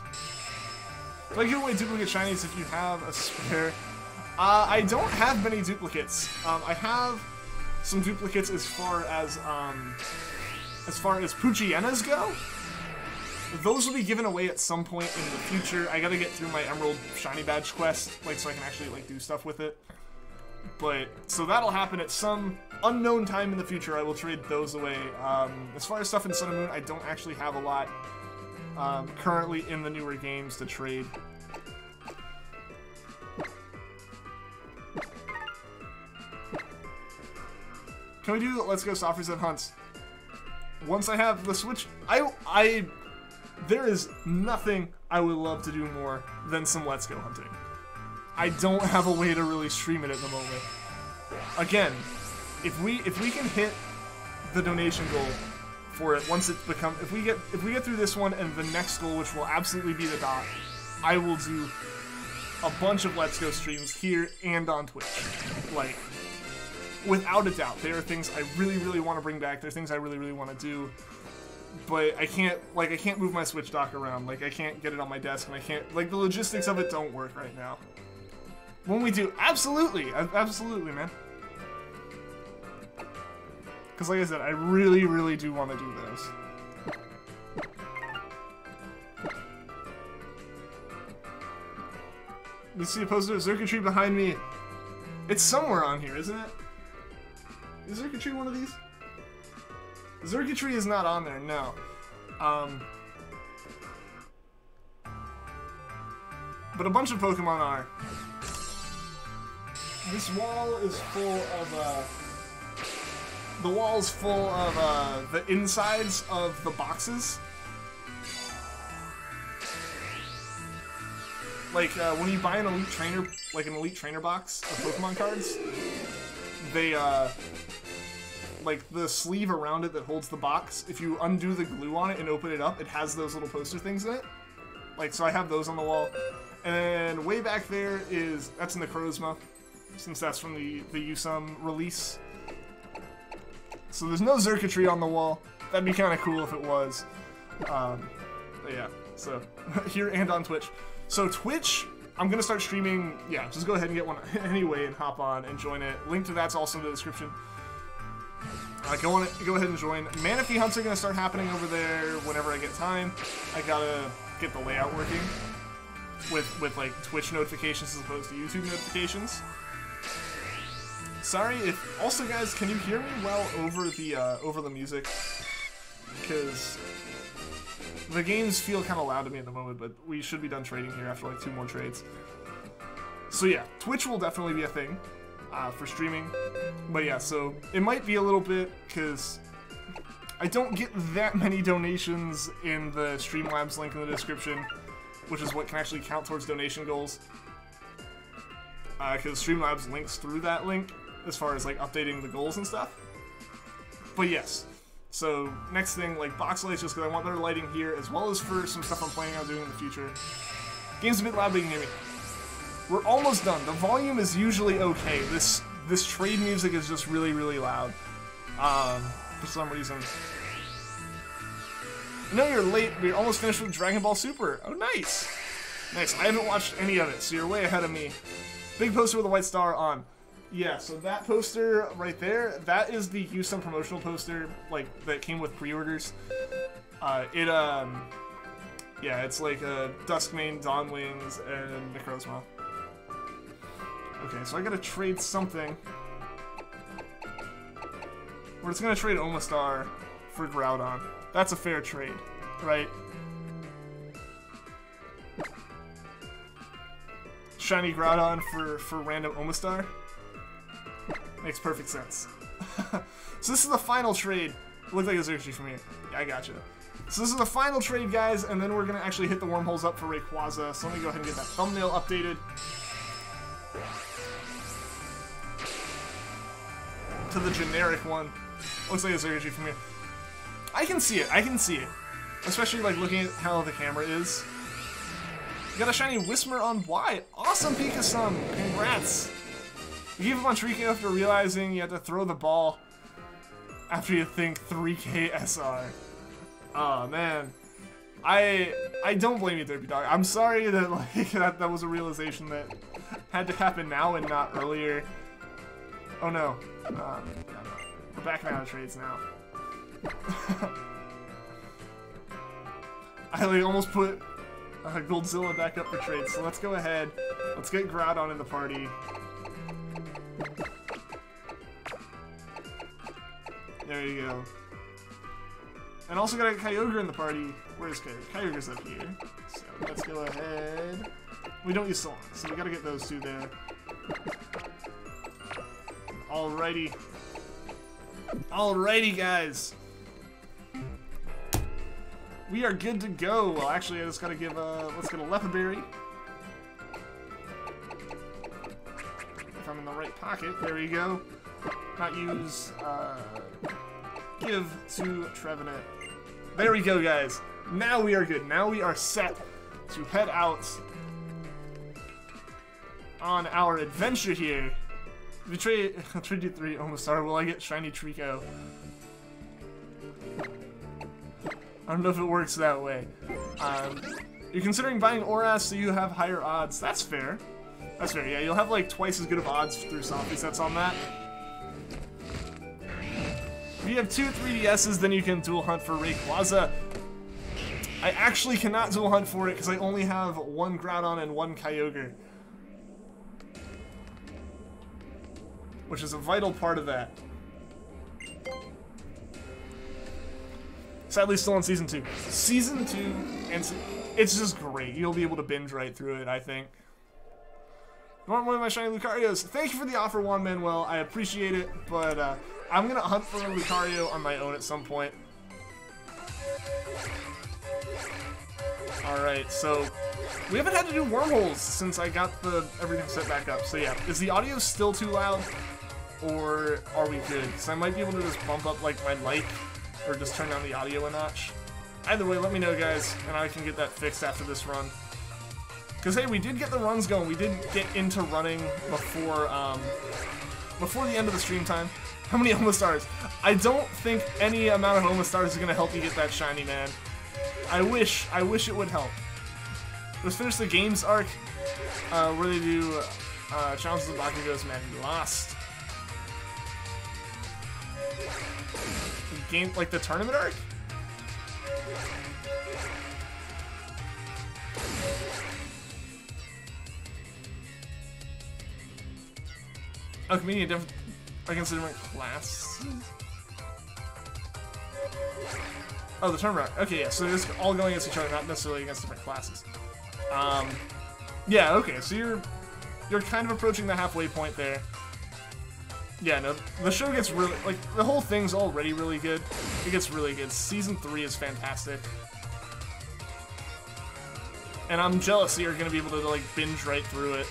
Do I give away duplicate shinies if you have a spare? I don't have many duplicates. I have some duplicates as far as Poochyenas go. Those will be given away at some point in the future. I gotta get through my Emerald Shiny Badge quest, like, so I can actually, like, do stuff with it. But, so that'll happen at some unknown time in the future. I will trade those away. As far as stuff in Sun and Moon, I don't actually have a lot currently in the newer games to trade. Can we do Let's Go Soft Reset Hunts? Once I have the Switch, there is nothing I would love to do more than some Let's Go hunting. I don't have a way to really stream it at the moment. Again, if we can hit the donation goal for it once it's become, if we get through this one and the next goal, which will absolutely be the dot, I will do a bunch of Let's Go streams here and on Twitch. Like, without a doubt, there are things I really, really want to bring back. There are things I really, really want to do. But I can't move my Switch dock around. Like, I can't get it on my desk, and I can't, like, the logistics of it don't work right now. When we do, absolutely, absolutely, man. Because, like I said, I really, really do want to do those. You see a poster of Xurkitree behind me. It's somewhere on here, isn't it? Is Xurkitree one of these? Xurkitree is not on there, no. But a bunch of Pokemon are. This wall is full of, the wall's full of, the insides of the boxes. Like, when you buy an Elite Trainer, like an Elite Trainer box of Pokemon cards, they, like, the sleeve around it that holds the box, if you undo the glue on it and open it up, it has those little poster things in it. Like, so I have those on the wall. And way back there is, that's Necrozma, since that's from the Usum release. So there's no Xurkitree on the wall. That'd be kind of cool if it was. But yeah, so, here and on Twitch. So Twitch, I'm going to start streaming, yeah, just go ahead and get one anyway and hop on and join it. Link to that's also in the description. Go ahead and join. Manaphy hunts are going to start happening over there whenever I get time. I gotta get the layout working with like Twitch notifications as opposed to YouTube notifications. Sorry if, also guys, can you hear me well over the music? Because the games feel kind of loud to me at the moment, but we should be done trading here after like 2 more trades. So yeah, Twitch will definitely be a thing for streaming. But yeah, so it might be a little bit, because I don't get that many donations in the Streamlabs link in the description, which is what can actually count towards donation goals. Because Streamlabs links through that link as far as like updating the goals and stuff. But yes. So, next thing, like, box lights, just because I want better lighting here, as well as for some stuff I'm planning on doing in the future. Game's a bit loud, but you can hear me. We're almost done. The volume is usually okay. This trade music is just really, really loud. For some reason. No, you're late. We're almost finished with Dragon Ball Super. Oh, nice! Nice. I haven't watched any of it, so you're way ahead of me. Big poster with a white star on. Yeah, so that poster right there, that is the Usum promotional poster, like, that came with pre-orders. Yeah, it's like Duskmane, Dawnwings, and Necrozma. Okay, so I gotta trade something. We're just gonna trade Omastar for Groudon. That's a fair trade, right? Shiny Groudon for random Omastar? Makes perfect sense. So this is the final trade. It looked like a Xurkitree for me. Yeah, I gotcha. So this is the final trade, guys, and then we're going to actually hit the wormholes up for Rayquaza. So let me go ahead and get that thumbnail updated. To the generic one. Looks like a Xurkitree for me. I can see it. I can see it. Especially, like, looking at how the camera is. Got a shiny Whismur on Y. Awesome, Pika-san. Congrats. You gave up on Treecko after realizing you had to throw the ball after you think 3K SR. Oh man, I don't blame you, Therapy Dog. I'm sorry that like that was a realization that had to happen now and not earlier. Oh no, yeah, no. We're backing out of trades now. I like almost put Goldzilla back up for trades. So let's go ahead. Let's get Groudon in the party. There you go. And also got a Kyogre in the party. Where's Kyogre? Kyogre's up here. So let's go ahead. We don't use Solon, so we gotta get those two there. Alrighty. Alrighty, guys. We are good to go. Well, actually, I just gotta give let's get a Lepaberry. If I'm in the right pocket, there we go. Not use, give to Trevenant. There we go, guys. Now we are good. Now we are set to head out on our adventure here If you trade you 3 Omastar, will I get shiny Treecko? I don't know if it works that way. You're considering buying Oras so you have higher odds. That's fair. That's fair, yeah. You'll have like twice as good of odds through soft resets on that. If you have 2 3DSs, then you can dual hunt for Rayquaza. I actually cannot dual hunt for it because I only have 1 Groudon and 1 Kyogre. Which is a vital part of that. Sadly, still on Season 2. Season 2, and it's just great. You'll be able to binge right through it, I think. You want one of my shiny Lucarios? Thank you for the offer, Juan Manuel. I appreciate it, but I'm gonna hunt for a Lucario on my own at some point. Alright, so we haven't had to do wormholes since I got everything set back up. So yeah, is the audio still too loud? Or are we good? Because I might be able to just bump up like my mic or just turn down the audio a notch. Either way, let me know, guys, and I can get that fixed after this run. Because hey, we did get the runs going. We did get into running before the end of the stream time. How many Omastars? I don't think any amount of Omastars is gonna help you get that shiny, man. I wish it would help. Let's finish the games arc where they do challenges of Bakugo's man. We lost. Game like the tournament arc? Oh, comedian I consider my classes? Oh, the tournament arc. Okay, yeah, so it's all going against each other, not necessarily against different classes. Yeah, okay, so you're kind of approaching the halfway point there. Yeah, no, the show gets really, like, the whole thing's already really good. It gets really good. Season 3 is fantastic. And I'm jealous that you're gonna be able to, like, binge right through it.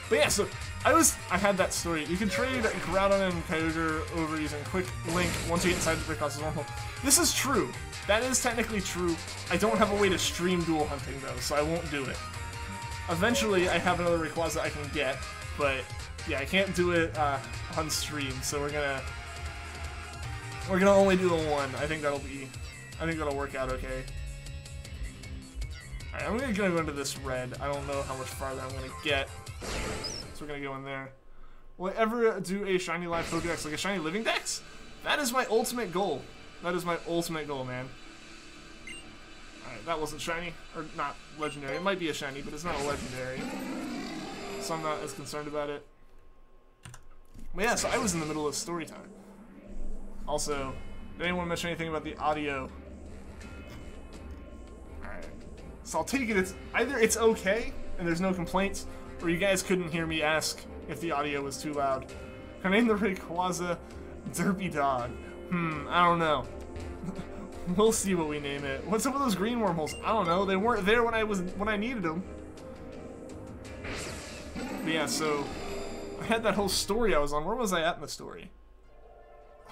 But yeah, so, I had that story. You can trade Groudon and Kyogre over using Quick Link once you get inside the Rayquaza's wormhole. This is true. That is technically true. I don't have a way to stream dual hunting, though, so I won't do it. Eventually, I have another Rayquaza I can get, but yeah, I can't do it on stream, so we're gonna only do the one. I think that'll work out okay. Alright, I'm gonna go into this red. I don't know how much farther I'm gonna get, so we're gonna go in there. Will I ever do a shiny live Pokédex, like a shiny living dex? That is my ultimate goal. That is my ultimate goal, man. Alright, that wasn't shiny, or not legendary. It might be a shiny, but it's not a legendary, so I'm not as concerned about it. But yeah, so I was in the middle of story time. Also, did anyone mention anything about the audio? Alright. So I'll take it, either it's okay, and there's no complaints, or you guys couldn't hear me ask if the audio was too loud. I named the Rayquaza Derpy Dog. I don't know. We'll see what we name it. What's up with those green wormholes? I don't know, they weren't there when I needed them. But yeah, so I had that whole story I was on. Where was I at in the story?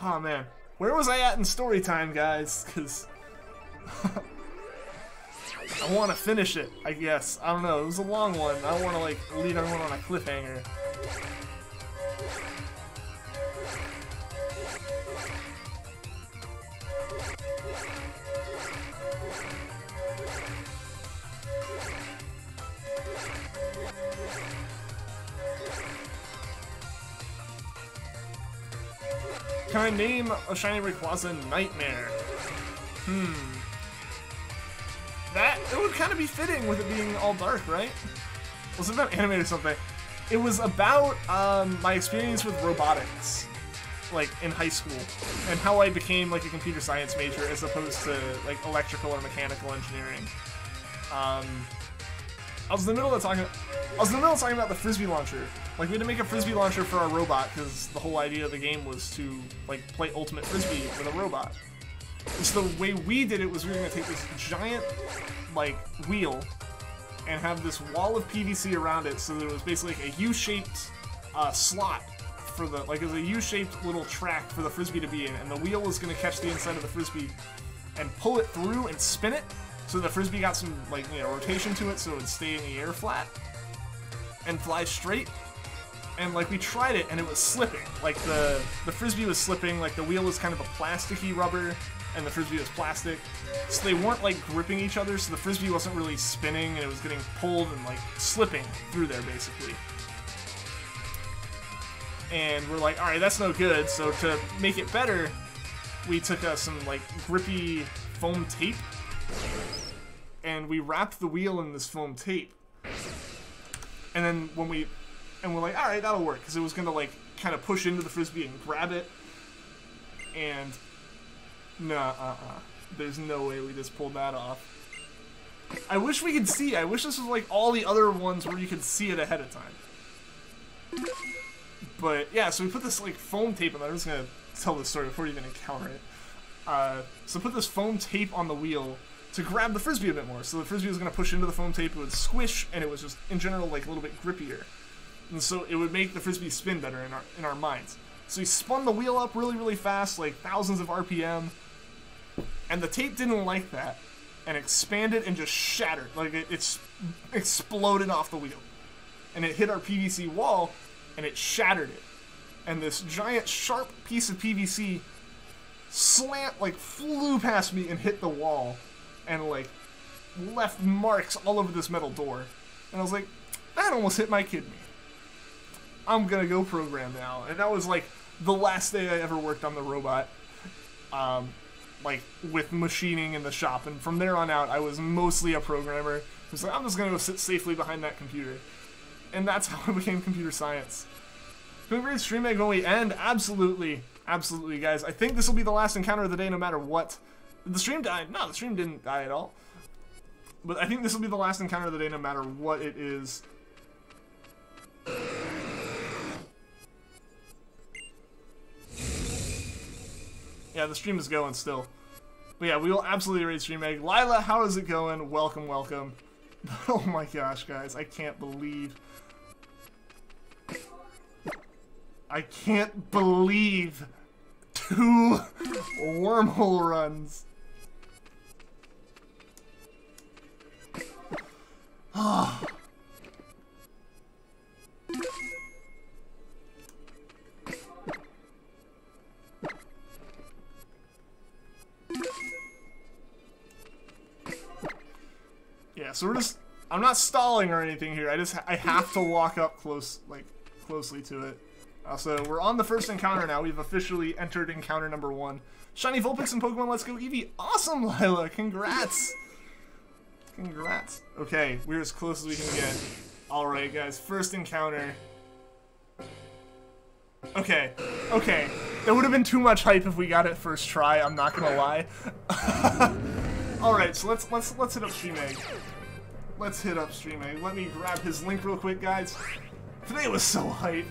Oh man, where was I at in story time, guys? Because I want to finish it, I guess. I don't know, it was a long one. I don't want to like leave everyone on a cliffhanger. Can I name a shiny Rayquaza Nightmare? It would kind of be fitting with it being all dark, right? Was it about anime or something? It was about my experience with robotics, like in high school, and how I became like a computer science major as opposed to like electrical or mechanical engineering. I was in the middle of talking about the frisbee launcher. Like, we had to make a frisbee launcher for our robot because the whole idea of the game was to like play ultimate frisbee with a robot. And so the way we did it was we were gonna take this giant like wheel and have this wall of PVC around it, so that it was basically like a U-shaped slot for the it was a U-shaped little track for the frisbee to be in, and the wheel was gonna catch the inside of the frisbee and pull it through and spin it, so the frisbee got some rotation to it, so it would stay in the air flat and fly straight. And like we tried it and it was slipping. Like the frisbee was slipping, like the wheel was kind of a plasticky rubber and the frisbee was plastic. So they weren't like gripping each other, so the frisbee wasn't really spinning and it was getting pulled and like slipping through there basically. And we're like, alright, that's no good. So to make it better, we took some like grippy foam tape and we wrapped the wheel in this foam tape. And then when we're like, alright, that'll work, because it was gonna like kind of push into the frisbee and grab it. And there's no way we just pulled that off. I wish we could see. I wish this was like all the other ones where you could see it ahead of time. But yeah, so we put this like foam tape on there. I'm just gonna tell this story before you even encounter it. So put this foam tape on the wheel to grab the frisbee a bit more. So the frisbee was gonna push into the foam tape, it would squish, and it was just in general like a little bit grippier. And so it would make the frisbee spin better in our minds. So he spun the wheel up really, really fast, like thousands of RPM, and the tape didn't like that, and expanded and just shattered. Like it exploded off the wheel, and it hit our PVC wall, and it shattered it. And this giant sharp piece of PVC flew past me and hit the wall, and like left marks all over this metal door. And I was like, that almost hit my kidney. I'm gonna go program now. And that was like the last day I ever worked on the robot, like with machining in the shop. And from there on out, I was mostly a programmer. I was like, I'm just gonna go sit safely behind that computer. And that's how I became computer science. Can we read stream egg when we end? Absolutely. Absolutely, guys. I think this will be the last encounter of the day no matter what. Did the stream die? No, the stream didn't die at all. But I think this will be the last encounter of the day no matter what it is. Yeah, the stream is going still. But yeah, we will absolutely raid stream egg. Lila, how is it going? Welcome, welcome. Oh my gosh, guys. I can't believe... I can't believe 2 wormhole runs. Ah. Yeah, so I'm not stalling or anything here. I have to walk up closely to it. So we're on the first encounter now. We've officially entered encounter number 1. Shiny Vulpix and Pokemon Let's Go Eevee. Awesome, Lila. Congrats. Congrats. Okay, we're as close as we can get. Alright, guys. First encounter. Okay. Okay. There would have been too much hype if we got it first try. I'm not gonna lie. Alright, so let's hit up stream egg. Let's hit up stream egg. Let me grab his link real quick, guys. Today was so hype.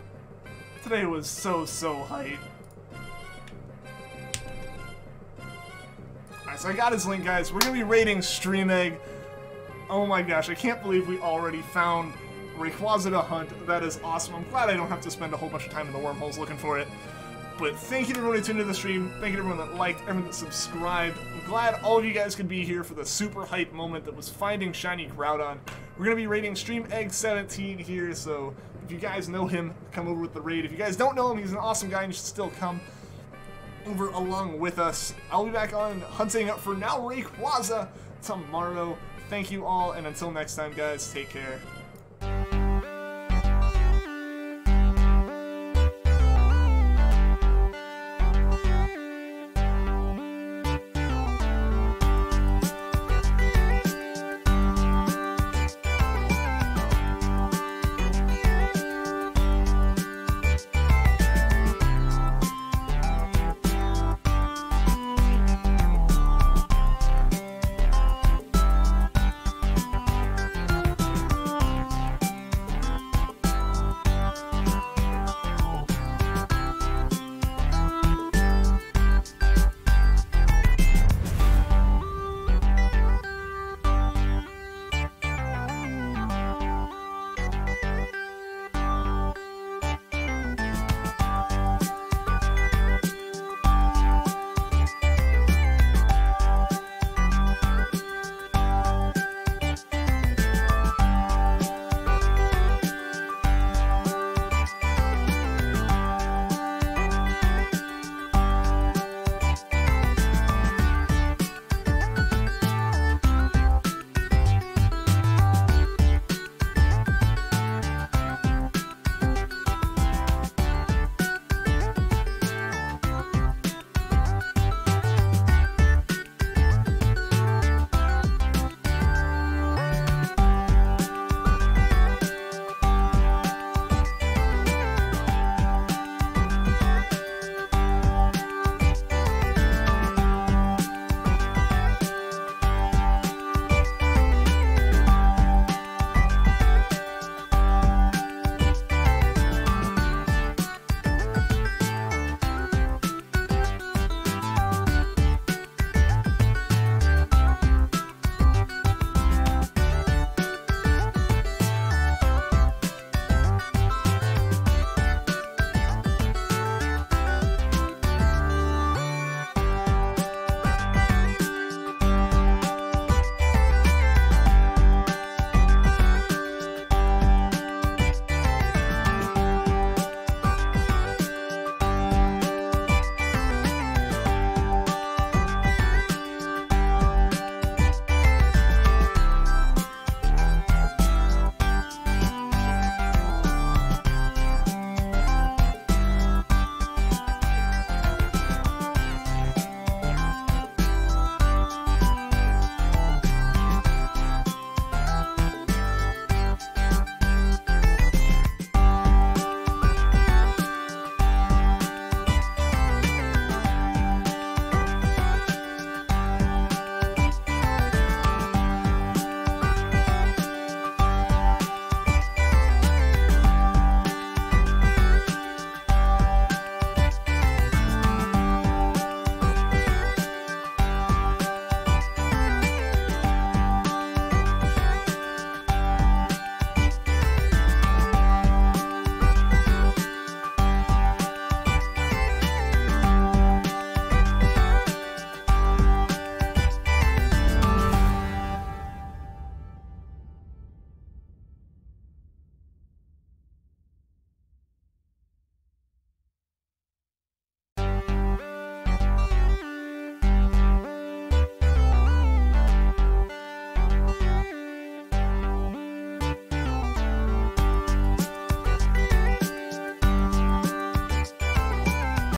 Today was so hype. Alright, so I got his link, guys. We're gonna be rating stream egg. Oh my gosh, I can't believe we already found Rayquaza to hunt. That is awesome. I'm glad I don't have to spend a whole bunch of time in the wormholes looking for it. But thank you to everyone who tuned into the stream. Thank you to everyone that liked, everyone that subscribed. I'm glad all of you guys could be here for the super hype moment that was finding Shiny Groudon. We're going to be rating Stream Egg 17 here, so if you guys know him, come over with the raid. If you guys don't know him, he's an awesome guy and you should still come over along with us. I'll be back on hunting up for now Rayquaza tomorrow. Thank you all, and until next time, guys, take care.